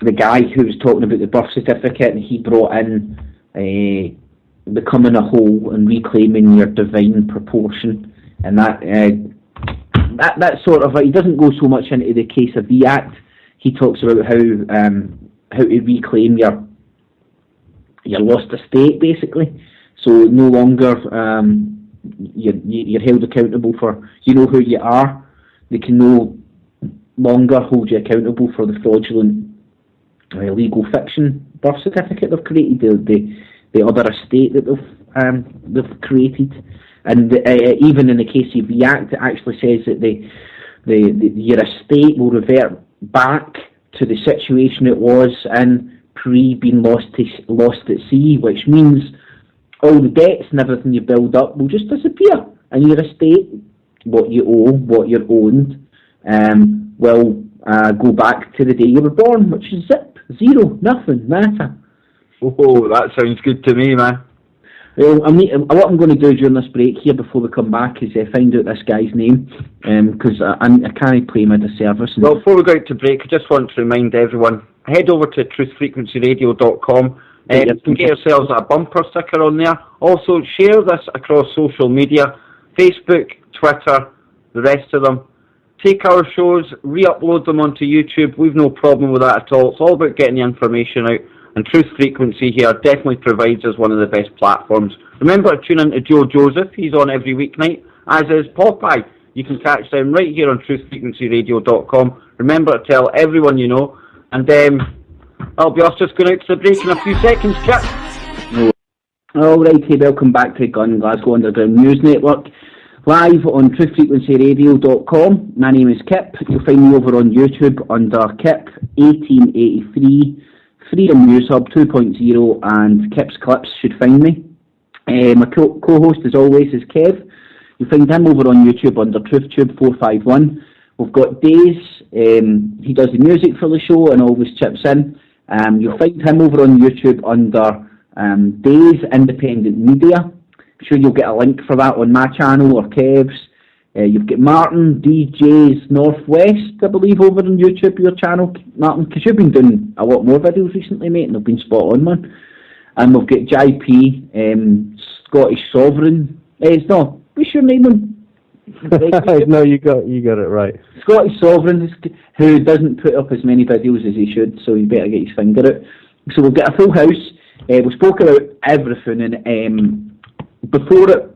the guy who was talking about the birth certificate, and he brought in becoming a whole and reclaiming your divine proportion, and that sort of, he doesn't go so much into the case of Vie Act. He talks about how to reclaim your lost estate, basically. So no longer you're held accountable for, who you are. They can no longer hold you accountable for the fraudulent legal fiction birth certificate they've created, the other estate that they've created. And even in the case of the Act, it actually says that your estate will revert back to the situation it was in pre-being lost at sea, which means all the debts and everything you build up will just disappear, and your estate, what you owe, what you're owned, will go back to the day you were born, which is zero, nothing, nada. Oh, that sounds good to me, man. Well, what I'm going to do during this break here before we come back is find out this guy's name, because I can't play him a disservice. Well, before we go out to break, I just want to remind everyone, head over to truthfrequencyradio.com. You can get yourselves a bumper sticker on there. Also, share this across social media, Facebook, Twitter, the rest of them. Take our shows, re-upload them onto YouTube. We've no problem with that at all. It's all about getting the information out. And Truth Frequency here definitely provides us one of the best platforms. Remember to tune in to Joe Joseph. He's on every weeknight, as is Popeye. You can catch them right here on truthfrequencyradio.com. Remember to tell everyone you know. And I'll be off just going out to the break in a few seconds, Kip. Alrighty, welcome back to GUNN Glasgow Underground News Network. Live on truthfrequencyradio.com. My name is Kip. You'll find me over on YouTube under Kip 1883. Freedom News Hub 2.0 and Kip's Clips should find me. My co-host, as always, is Kev. You'll find him over on YouTube under TruthTube451. We've got Days. He does the music for the show and always chips in. You'll find him over on YouTube under Days Independent Media. I'm sure you'll get a link for that on my channel or Kev's. You've got Martin, DJs Northwest, I believe, over on YouTube, your channel, Martin, because you've been doing a lot more videos recently, mate, and they've been spot on, man. And we've got JP, Scottish Sovereign. No, what's your name on? No, you got it right. Scottish Sovereign, who doesn't put up as many videos as he should, so he better get his finger out. So we've got a full house. We spoke about everything, and before it,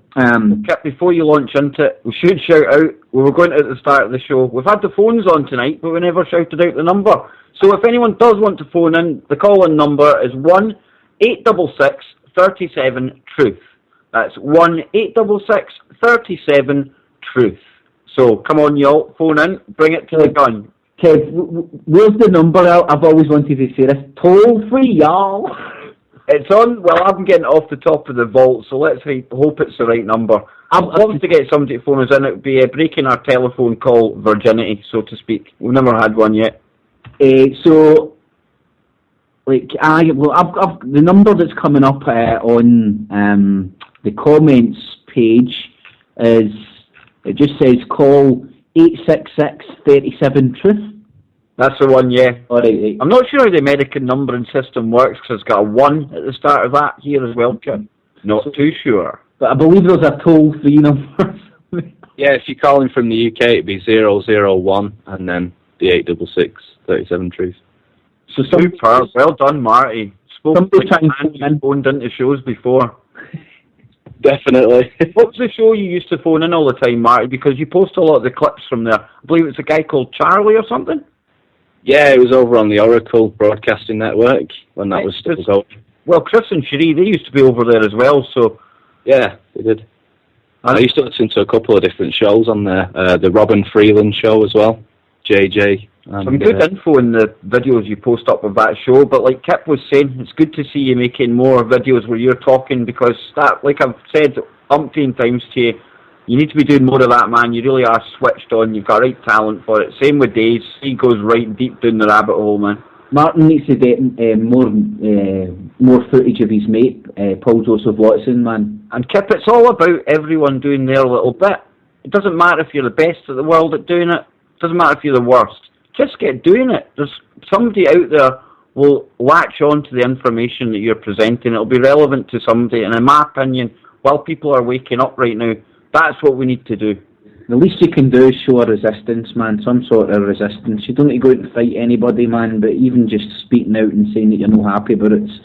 Kip, before you launch into it, we should shout out, we were going to at the start of the show, we've had the phones on tonight, but we never shouted out the number. So if anyone does want to phone in, the call-in number is 1-866-37-TRUTH. That's 1-866-37-TRUTH. So come on, y'all, phone in, bring it to the gun. Kev, where's the number? I've always wanted to say this. Toll free, y'all. It's on, well, I'm getting it off the top of the vault, so let's hope it's the right number. I'd love to get somebody to phone us in. It would be breaking our telephone call virginity, so to speak. We've never had one yet. So, like, I've the number that's coming up on the comments page is, it just says call 866-37-TRUTH. That's the one, yeah. All right. I'm not sure how the American numbering system works, because it's got a 1 at the start of that here as well, Jim. Not too sure. But I believe there's a toll-free number. Yeah, if you're calling from the UK, it'd be 001 and then the 866-37-TRUTH. So super. Well done, Marty. Spoke like a man who's phoned into shows before. Definitely. What was the show you used to phone in all the time, Marty? Because you post a lot of the clips from there. I believe it's a guy called Charlie or something? Yeah, it was over on the Oracle Broadcasting Network when that was still going. Well, Chris and Cherie, they used to be over there as well, so... Yeah, they did. I used to listen to a couple of different shows on there. The Robin Freeland show as well, JJ. And, some good info in the videos you post up of that show, but like Kip was saying, it's good to see you making more videos where you're talking, because that, like I've said umpteen times to you, you need to be doing more of that, man. You really are switched on. You've got right talent for it. Same with Days. He goes right deep down the rabbit hole, man. Martin needs to get more footage of his mate, Paul Joseph Watson, man. And Kip, it's all about everyone doing their little bit. It doesn't matter if you're the best in the world at doing it. It doesn't matter if you're the worst. Just get doing it. There's somebody out there will latch on to the information that you're presenting. It'll be relevant to somebody. And in my opinion, while people are waking up right now, that's what we need to do. The least you can do is show a resistance, man, some sort of resistance. You don't need to go out and fight anybody, man, but even just speaking out and saying that you're not happy about it's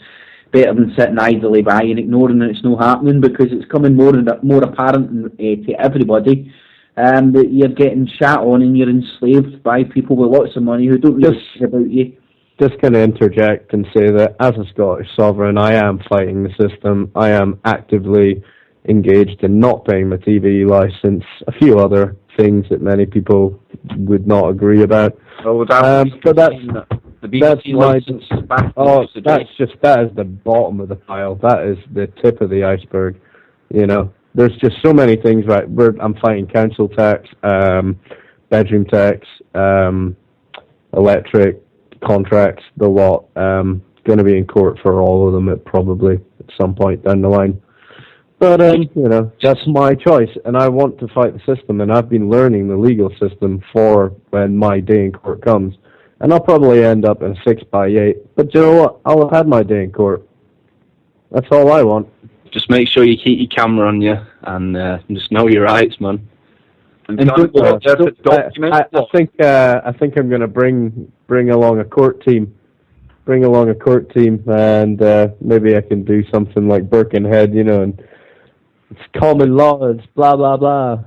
better than sitting idly by and ignoring that it's not happening, because it's coming more apparent to everybody that you're getting shat on and you're enslaved by people with lots of money who don't really care about you. Just going to interject and say that as a Scottish sovereign, I am fighting the system. I am actively engaged in not paying my TV licence, a few other things that many people would not agree about. Oh, but that's the BBC licence is back. That is the bottom of the pile. That is the tip of the iceberg. You know, there's just so many things. Right, I'm fighting council tax, bedroom tax, electric contracts, the lot. Going to be in court for all of them probably at some point down the line. But, you know, that's my choice, and I want to fight the system, and I've been learning the legal system for when my day in court comes. And I'll probably end up in 6x8, but you know what? I'll have had my day in court. That's all I want. Just make sure you keep your camera on you, and just know your rights, man. And I think I'm going to bring along a court team. And maybe I can do something like Birkenhead, you know, and it's common law, it's blah, blah, blah.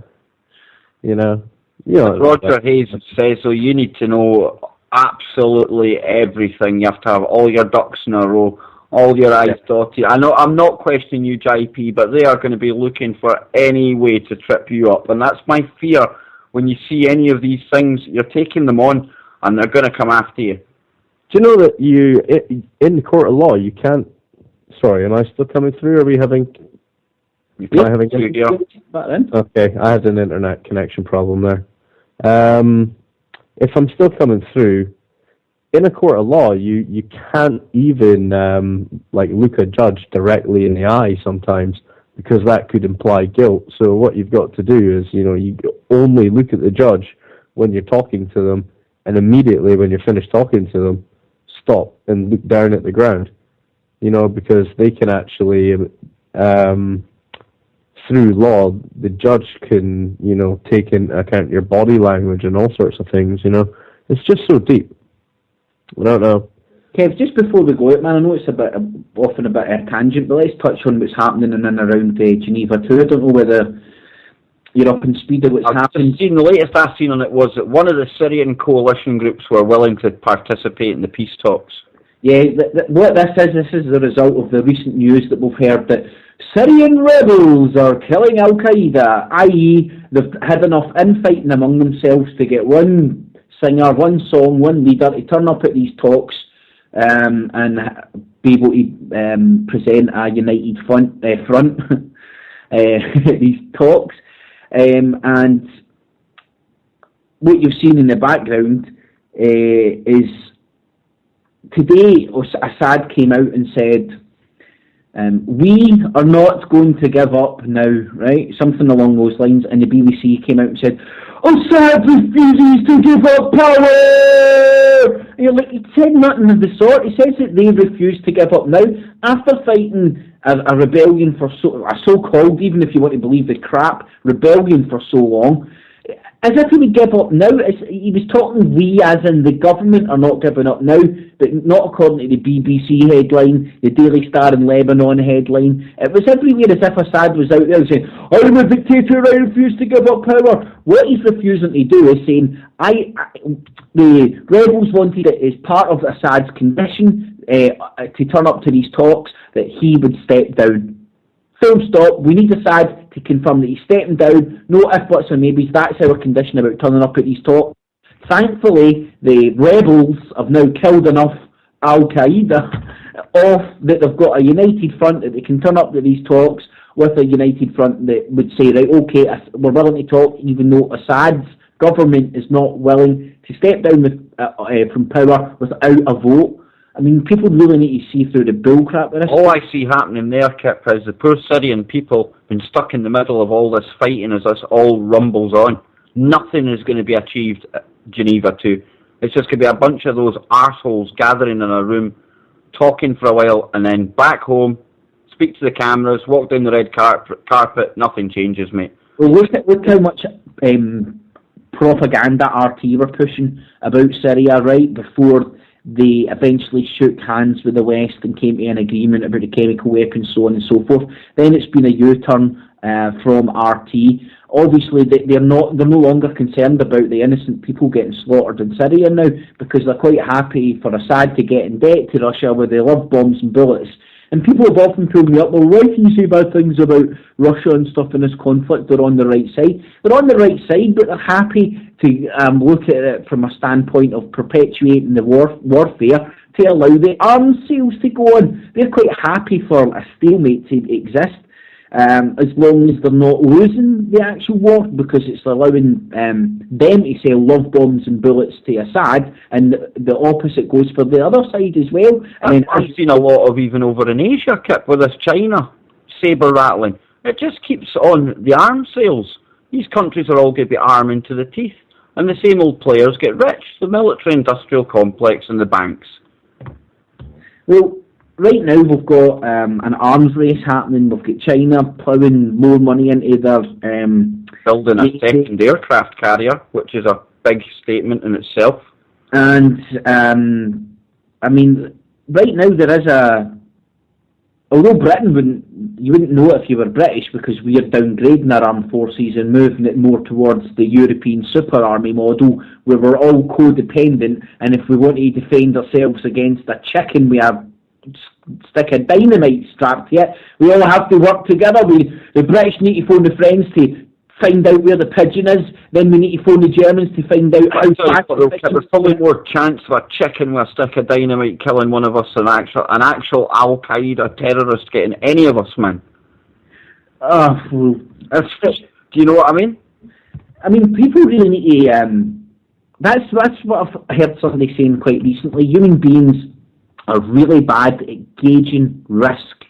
You know. Roger Hayes says, so you need to know absolutely everything. You have to have all your ducks in a row, all your I's dotted. I know I'm not questioning you, JP, but they are going to be looking for any way to trip you up. And that's my fear when you see any of these things. You're taking them on, and they're going to come after you. Do you know that in the court of law, you can't... Sorry, am I still coming through? Are we having... Am I having Okay, I had an internet connection problem there. If I'm still coming through, in a court of law, you can't even look a judge directly in the eye sometimes, because that could imply guilt. So what you've got to do is, you only look at the judge when you're talking to them, and immediately when you're finished talking to them, stop and look down at the ground. Because they can actually, through law, the judge can, take into account your body language and all sorts of things. It's just so deep. I don't know. Kev, just before we go out, man, I know it's often a bit of a tangent, but let's touch on what's happening in and around Geneva too. I don't know whether you're up in speed of what's happening. The latest I've seen on it was that one of the Syrian coalition groups were willing to participate in the peace talks. Yeah, what this is the result of the recent news that we've heard that Syrian rebels are killing Al-Qaeda, i.e. they've had enough infighting among themselves to get one singer, one song, one leader to turn up at these talks and be able to present a united front at these talks. And what you've seen in the background is today Assad came out and said, we are not going to give up now, right? Something along those lines. And the BBC came out and said, Assad refuses to give up power! And you're like, he said nothing of the sort. He says that they refuse to give up now after fighting a rebellion for a so-called, even if you want to believe the crap, rebellion for so long. As if he would give up now. He was talking we, as in the government, are not giving up now, but not according to the BBC headline, the Daily Star in Lebanon headline. It was everywhere as if Assad was out there saying, I'm a dictator, I refuse to give up power. What he's refusing to do is saying, the rebels wanted it as part of Assad's condition to turn up to these talks, that he would step down. Full stop. We need Assad to confirm that he's stepping down. No ifs, buts or maybes. That's our condition about turning up at these talks. Thankfully, the rebels have now killed enough Al-Qaeda off that they've got a united front that they can turn up to these talks with a united front that would say, right, okay, we're willing to talk, even though Assad's government is not willing to step down from power without a vote. I mean, people really need to see through the bullcrap of this. All I see happening there, Kip, is the poor Syrian people been stuck in the middle of all this fighting as this all rumbles on. Nothing is going to be achieved at Geneva 2. It's just going to be a bunch of those arseholes gathering in a room, talking for a while, and then back home, speak to the cameras, walk down the red carpet, nothing changes, mate. Well, look how much propaganda RT were pushing about Syria, right, before they eventually shook hands with the West and came to an agreement about the chemical weapons, so on and so forth. Then it's been a U-turn from RT. Obviously, they're no longer concerned about the innocent people getting slaughtered in Syria now, because they're quite happy for Assad to get in debt to Russia with their love bombs and bullets. And people have often told me, well, why can you say bad things about Russia and stuff in this conflict? They're on the right side. They're on the right side, but they're happy to look at it from a standpoint of perpetuating the warfare to allow the arms sales to go on. They're quite happy for a stalemate to exist, as long as they're not losing the actual war, because it's allowing them to sell love bombs and bullets to Assad, and the opposite goes for the other side as well. I've seen a lot of, even over in Asia, Kip, with this China sabre rattling. It just keeps on the arms sales. These countries are all going to be arming to the teeth, and the same old players get rich, the military-industrial complex and the banks. Well, right now we've got an arms race happening. We've got China ploughing more money into their building a second aircraft carrier, which is a big statement in itself. And I mean, right now there is although Britain you wouldn't know it if you were British, because we are downgrading our armed forces and moving it more towards the European super army model, where we're all codependent, and if we want to defend ourselves against a chicken, we have stick a dynamite strapped to it. We all have to work together. The British need to phone the French to find out where the pigeon is. Then we need to phone the Germans to find out how fast the pigeon is. There's probably more chance of a chicken with a stick of dynamite killing one of us than an actual Al-Qaeda terrorist getting any of us, man. Well, Do you know what I mean? I mean, people really need to. That's what I've heard somebody saying quite recently. Human beings are really bad at gauging risk.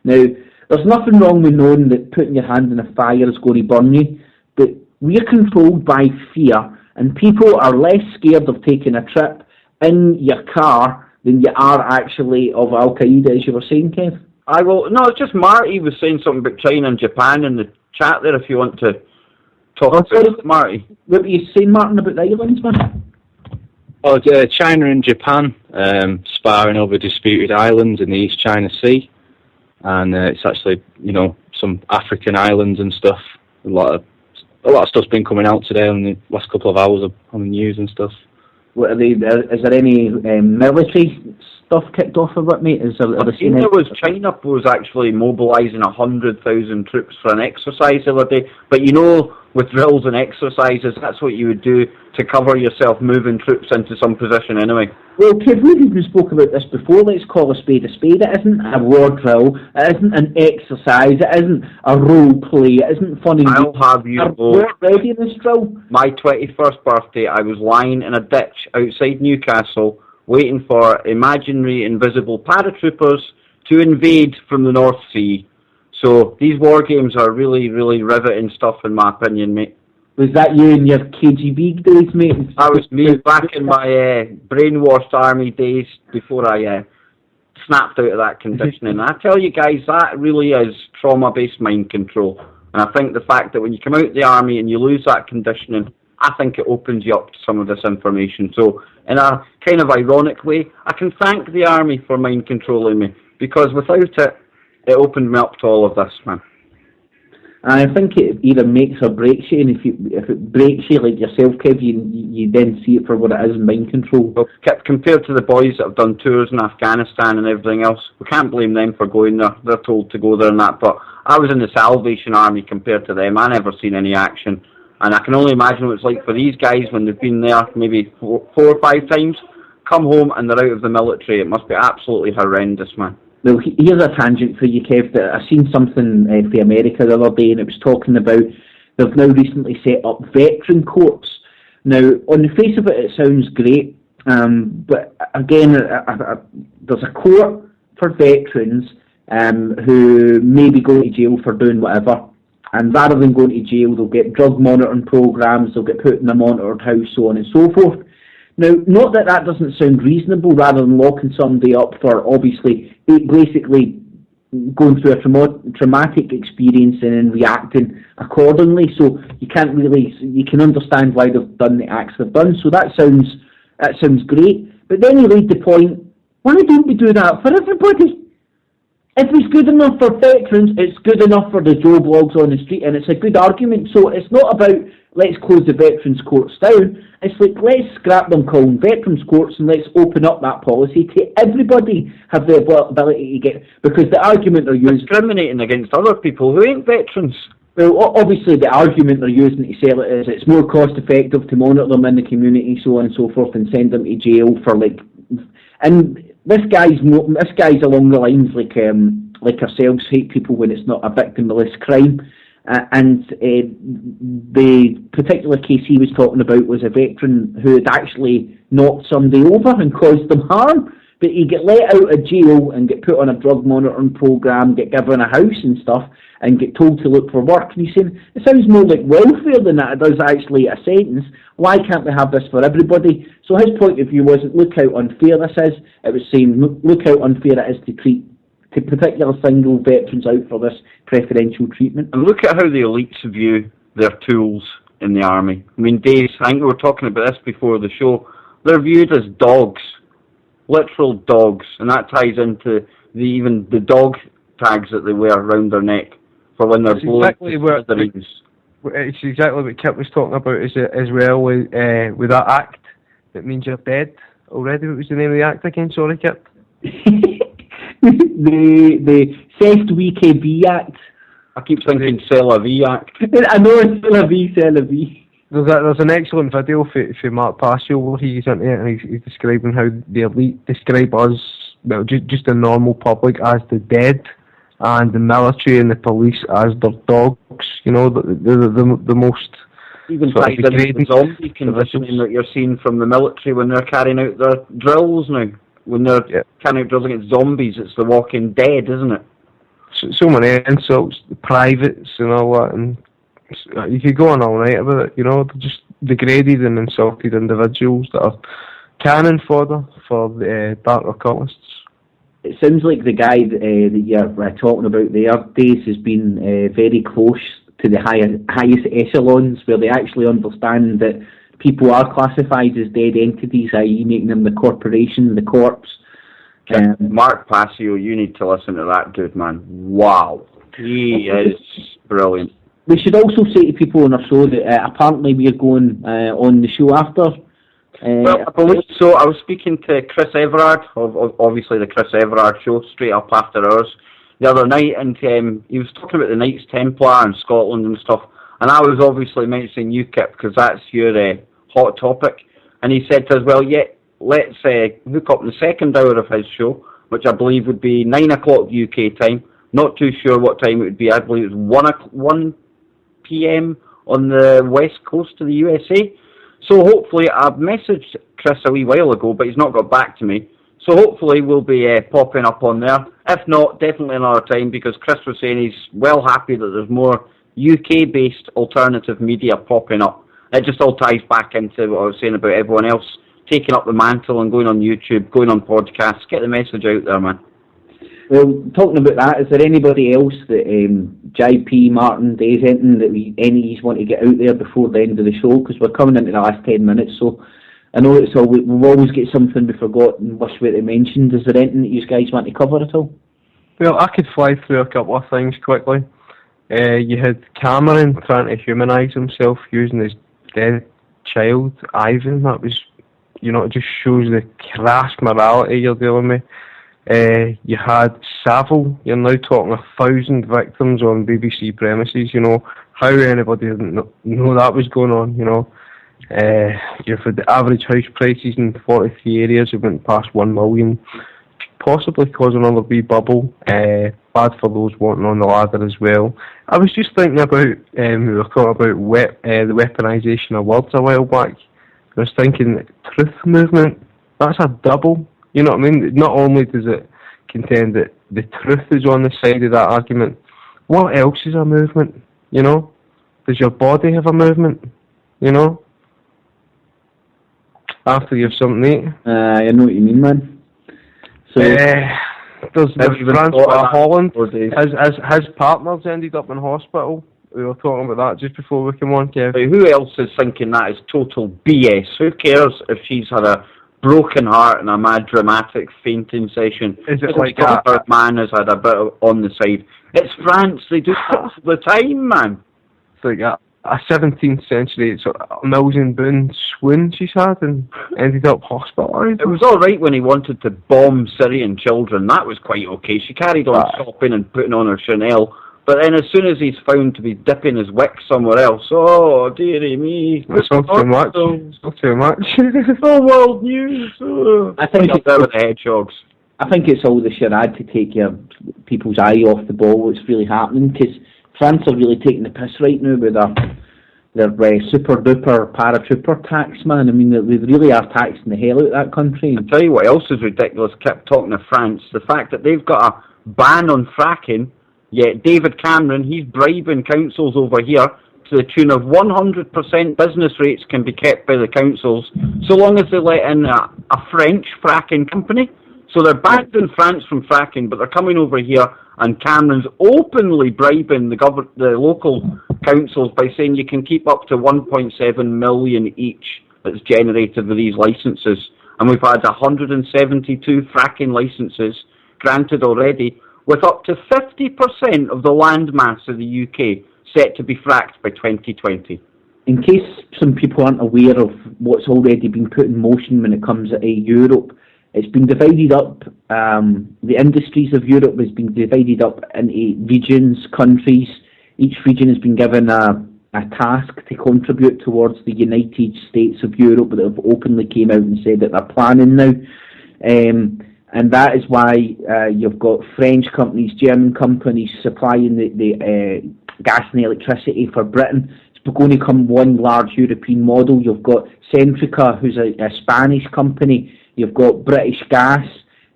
Now, there's nothing wrong with knowing that putting your hand in a fire is going to burn you, but we're controlled by fear, and people are less scared of taking a trip in your car than you are actually of Al Qaeda, as you were saying, Kev. No, it's just Marty was saying something about China and Japan in the chat there. If you want to talk about it, Marty. What were you saying, Martin, about the islands, man? Oh, China and Japan sparring over disputed islands in the East China Sea, and it's actually some African islands and stuff. A lot of stuff's been coming out today in the last couple of hours on the news and stuff. What are they? Is there any military stuff kicked off of it, mate? China was actually mobilising 100,000 troops for an exercise the other day. But with drills and exercises, that's what you would do to cover yourself, moving troops into some position anyway. Well, Kev, we've even spoke about this before. Let's call a spade a spade. It isn't a war drill. It isn't an exercise. It isn't a role play. It isn't funny. I'll have you know. Readiness drill. My 21st birthday, I was lying in a ditch outside Newcastle, waiting for imaginary invisible paratroopers to invade from the North Sea. So these war games are really, really riveting stuff, in my opinion, mate. Was that you in your KGB days, mate? That was me back in my brainwashed army days before I snapped out of that conditioning. I tell you guys, that really is trauma-based mind control. And I think the fact that when you come out of the army and you lose that conditioning, I think it opens you up to some of this information. So in a kind of ironic way, I can thank the army for mind controlling me, because without it, it opened me up to all of this, man. I think it either makes or breaks you, and if it breaks you, like yourself, Kev, you then see it for what it is, mind control. Well, compared to the boys that have done tours in Afghanistan and everything else, we can't blame them for going there. They're told to go there and that, but I was in the Salvation Army compared to them. I never seen any action, and I can only imagine what it's like for these guys when they've been there maybe 4 or 5 times, come home and they're out of the military. It must be absolutely horrendous, man. Well, here's a tangent for you, Kev. That I seen something for America the other day, and it was talking about they've now recently set up veteran courts. Now, on the face of it, it sounds great, but again, there's a court for veterans who may be going to jail for doing whatever, and rather than going to jail, they'll get drug monitoring programs, they'll get put in a monitored house, so on and so forth. Now, not that that doesn't sound reasonable, rather than locking somebody up for obviously basically going through a traumatic experience and then reacting accordingly. So you can understand why they've done the acts they've done. So that sounds great. But then you made the point, why don't we do that for everybody? If it's good enough for veterans, it's good enough for the Joe Blogs on the street, and it's a good argument. So it's not about let's close the veterans courts down. It's like let's scrap them calling veterans courts and let's open up that policy to everybody have the ability to get, because the argument they're using discriminating against other people who ain't veterans. Well, obviously the argument they're using to sell it is it's more cost effective to monitor them in the community, so on and so forth, and send them to jail for and this guy's along the lines like ourselves, hate people when it's not a victimless crime. And the particular case he was talking about was a veteran who had actually knocked somebody over and caused them harm, but he get let out of jail and get put on a drug monitoring program, get given a house and stuff, and get told to look for work. And he's saying, it sounds more like welfare than that it does actually a sentence. Why can't we have this for everybody? So his point of view wasn't look how unfair this is, it was saying look how unfair it is to treat particular single veterans out for this preferential treatment. And look at how the elites view their tools in the army. I mean, Dave, I think we were talking about this before the show. They're viewed as dogs, literal dogs, and that ties into even the dog tags that they wear around their neck for when they're blowing smithereens. It's exactly what Kip was talking about as well with that act that means you're dead already. What was the name of the act again? Sorry, Kip. the Cestui Vie Act. I keep thinking C'est la Vie Act. I know it's C'est la Vie. There's an excellent video for Mark Passio where he's into it and he's describing how the elite describe us, well, just the normal public, as the dead, and the military and the police as their dogs. You know, the most even sort of ties into the degrading zombie conditioning that you're seeing from the military when they're carrying out their drills now. When they're carrying out drills against zombies, it's the Walking Dead, isn't it? So many insults, the privates and all that, and you could go on all night about it. You know, they're just degraded and insulted individuals that are cannon fodder for the dark occultists. It sounds like the guy that you're talking about there, Dace, has been very close to the highest echelons, where they actually understand that people are classified as dead entities, i.e. making them the corporation, the corpse. Mark Passio, you need to listen to that dude, man. Wow. He is brilliant. We should also say to people on our show that apparently we're going on the show after. Well, I believe so. I was speaking to Chris Everard, of obviously the Chris Everard show, straight up after ours, the other night, and he was talking about the Knights Templar in Scotland and stuff, and I was obviously mentioning UKIP because that's your hot topic, and he said to us, well, yeah, let's hook up the second hour of his show, which I believe would be 9 o'clock UK time. Not too sure what time it would be. I believe it was 1 p.m. on the west coast of the USA. So hopefully, I've messaged Chris a wee while ago, but he's not got back to me. So hopefully we'll be popping up on there. If not, definitely another time, because Chris was saying he's well happy that there's more UK-based alternative media popping up. It just all ties back into what I was saying about everyone else taking up the mantle and going on YouTube, going on podcasts, get the message out there, man. Well, talking about that, is there anybody else that JP, Martin, Days, anything that any want to get out there before the end of the show? Because we're coming into the last 10 minutes, so I know it's all, we'll always get something we forgot and wish we had mentioned. Is there anything that you guys want to cover at all? Well, I could fly through a couple of things quickly. You had Cameron trying to humanise himself using his dead child, Ivan. That was, you know, it just shows the crass morality you're dealing with. You had Savile, you're now talking 1,000 victims on BBC premises, you know, how anybody didn't know that was going on, you know. You've had the average house prices in 43 areas have went past 1 million, possibly cause another wee bubble, bad for those wanting on the ladder as well. I was just thinking about, we were talking about the weaponisation of words a while back. I was thinking, truth movement, that's a double. You know what I mean? Not only does it contend that the truth is on the side of that argument, what else is a movement? You know? Does your body have a movement? You know? After you have something to eat? I know what you mean, man. So, there's Francois Holland. His partners ended up in hospital. We were talking about that just before we came on, Kev. Who else is thinking that is total BS? Who cares if she's had a broken heart and a mad dramatic fainting session? Is it like a man has had a bit on the side? It's France. They do that all the time, man. It's like a 17th century sort of Milton Boone swoon she's had and ended up hospitalised. It was all right when he wanted to bomb Syrian children. That was quite okay. She carried on shopping and putting on her Chanel. But then as soon as he's found to be dipping his wick somewhere else, oh, dearie me. It's not too much. It's not too much. Oh, world news. Oh. I think it's there with the hedgehogs. I think it's all the charade to take your people's eye off the ball, what's really happening, because France are really taking the piss right now with their super-duper paratrooper tax, man. I mean, they really are taxing the hell out of that country. I'll tell you what else is ridiculous, kept talking to France, the fact that they've got a ban on fracking. Yet David Cameron, he's bribing councils over here to the tune of 100% business rates can be kept by the councils, so long as they let in a French fracking company. So they're banned in France from fracking, but they're coming over here, and Cameron's openly bribing the local councils by saying you can keep up to 1.7 million each that's generated with these licences. And we've had 172 fracking licences granted already, with up to 50% of the land mass of the UK set to be fracked by 2020. In case some people aren't aware of what's already been put in motion when it comes to Europe, it's been divided up, the industries of Europe has been divided up into regions, countries. Each region has been given a task to contribute towards the United States of Europe that have openly came out and said that they're planning now. and that is why you've got French companies, German companies supplying the gas and electricity for Britain. It's going to become one large European model. You've got Centrica, who's a Spanish company. You've got British Gas,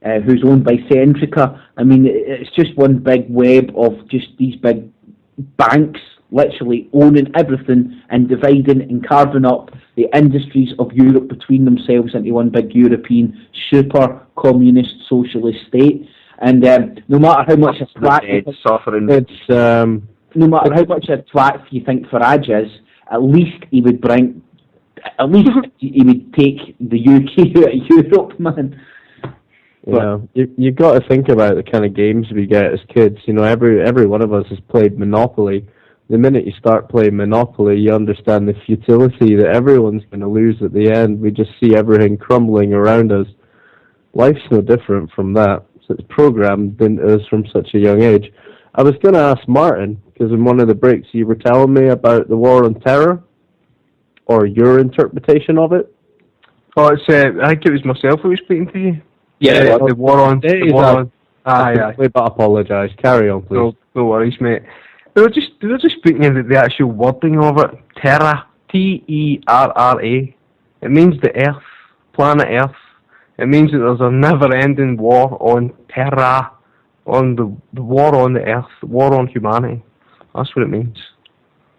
who's owned by Centrica. I mean, it's just one big web of just these big banks literally owning everything and dividing and carving up the industries of Europe between themselves into one big European super communist socialist state. And no matter how much a twat suffering, no matter how much a twat you think Farage is, at least he would take the UK out of Europe, man. Yeah, you got to think about the kind of games we get as kids. You know, every one of us has played Monopoly. The minute you start playing Monopoly, you understand the futility that everyone's going to lose at the end. We just see everything crumbling around us. Life's no different from that. So it's programmed into us from such a young age. I was going to ask Martin, because in one of the breaks you were telling me about the war on terror, or your interpretation of it. Oh, it's I think it was myself who was speaking to you. Yeah, the war on. But I apologise. Carry on, please. No worries, mate. They were just speaking of the actual wording of it. Terra, T-E-R-R-A. It means the Earth, planet Earth. It means that there's a never-ending war on Terra, on the war on the Earth, the war on humanity. That's what it means.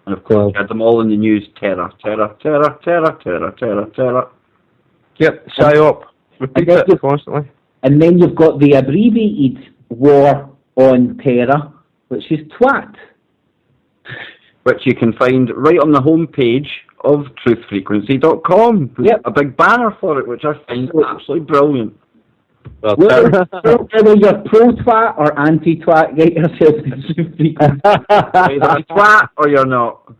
And of course, you had them all in the news. Terror, terror, terror, terror, terror, terror, terror. Yep, psyop. Repeat it constantly. And then you've got the abbreviated war on terror, which is twat. Which you can find right on the homepage of truthfrequency.com. Yep. A big banner for it, which I find absolutely brilliant. Well, whether you're pro-twat or anti-twat, get yourself to Truth Frequency. Either a twat or you're not.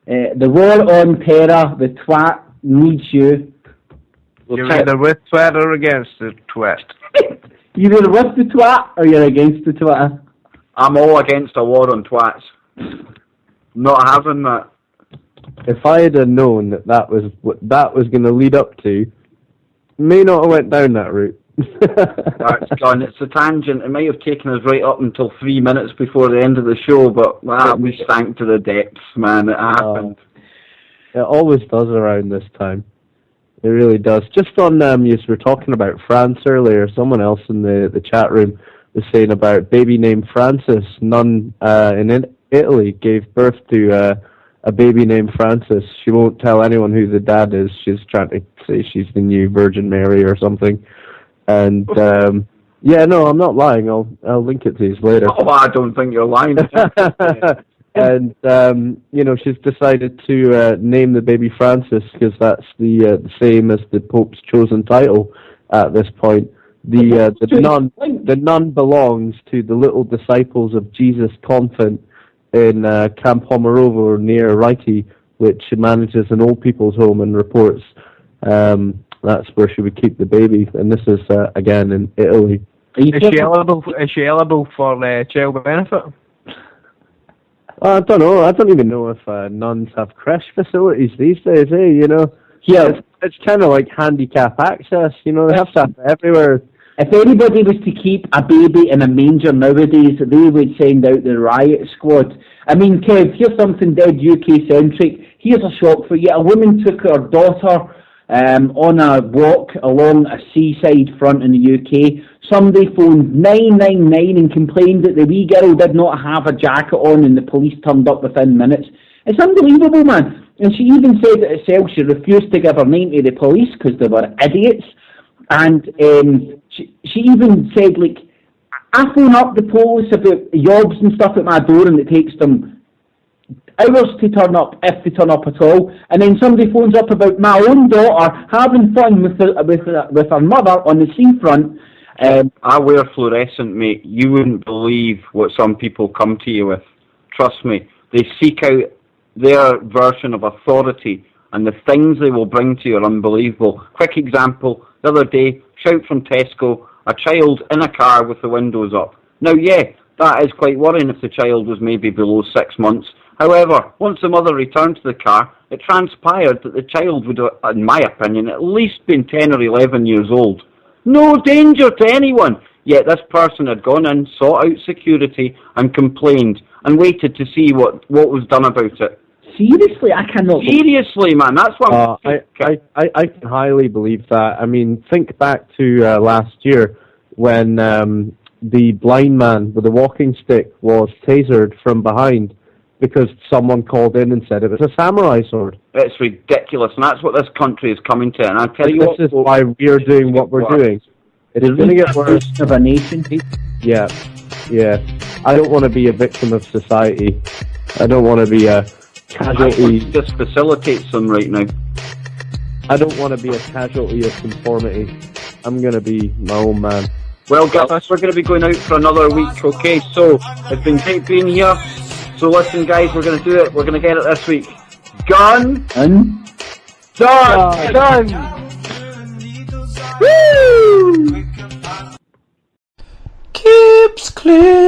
The war on terror, the twat needs you. You're either with twat or against the twat. You're either with the twat or you're against the twat. I'm all against a war on twats. Not having that. If I had known that was what that was going to lead up to, may not have went down that route. That's gone. It's a tangent. It might have taken us right up until 3 minutes before the end of the show, but we sank to the depths, man. It happened. It always does around this time. It really does. Just on, you were talking about France earlier. Someone else in the chat room was saying about baby named Francis. Nun in Italy gave birth to a baby named Francis. She won't tell anyone who the dad is. She's trying to say she's the new Virgin Mary or something. And yeah, no, I'm not lying. I'll link it to you later. Oh, I don't think you're lying. And you know, she's decided to name the baby Francis because that's the same as the Pope's chosen title at this point. The nun belongs to the Little Disciples of Jesus convent in Camp Pomerovo near Rieti, which manages an old people's home and reports that's where she would keep the baby. And this is again in Italy. Is she eligible for child benefit? I don't know. I don't even know if nuns have creche facilities these days. You know. Yeah, it's kind of like handicap access. You know, they have to have it everywhere. If anybody was to keep a baby in a manger nowadays, they would send out the riot squad. I mean, Kev, here's something dead UK-centric. Here's a shock for you. A woman took her daughter on a walk along a seaside front in the UK. Somebody phoned 999 and complained that the wee girl did not have a jacket on, and the police turned up within minutes. It's unbelievable, man. And she even said it herself. She refused to give her name to the police because they were idiots. And she even said, like, I phone up the police about jobs and stuff at my door, and it takes them hours to turn up, if they turn up at all. And then somebody phones up about my own daughter having fun with her mother on the seafront. I wear fluorescent, mate. You wouldn't believe what some people come to you with. Trust me. They seek out their version of authority, and the things they will bring to you are unbelievable. Quick example, the other day, shout from Tesco, a child in a car with the windows up. Now, yeah, that is quite worrying if the child was maybe below 6 months. However, once the mother returned to the car, it transpired that the child would, in my opinion, at least been 10 or 11 years old. No danger to anyone. Yet this person had gone in, sought out security, and complained, and waited to see what was done about it. Seriously, I cannot. Seriously, man, that's what I can highly believe that. I mean, think back to last year when the blind man with the walking stick was tasered from behind because someone called in and said it was a samurai sword. It's ridiculous, and that's what this country is coming to. And I tell you what, this is why we're doing what we're doing. It's going to get worse. Of a nation. Yeah. I don't want to be a victim of society. I don't want to be a casualty. Just facilitates them right now. I don't want to be a casualty of conformity. I'm going to be my own man. Well, guys, we're going to be going out for another week, okay? So, it's been great being here. So, listen, guys, we're going to do it. We're going to get it this week. Gun! Done! Done! Keeps clear.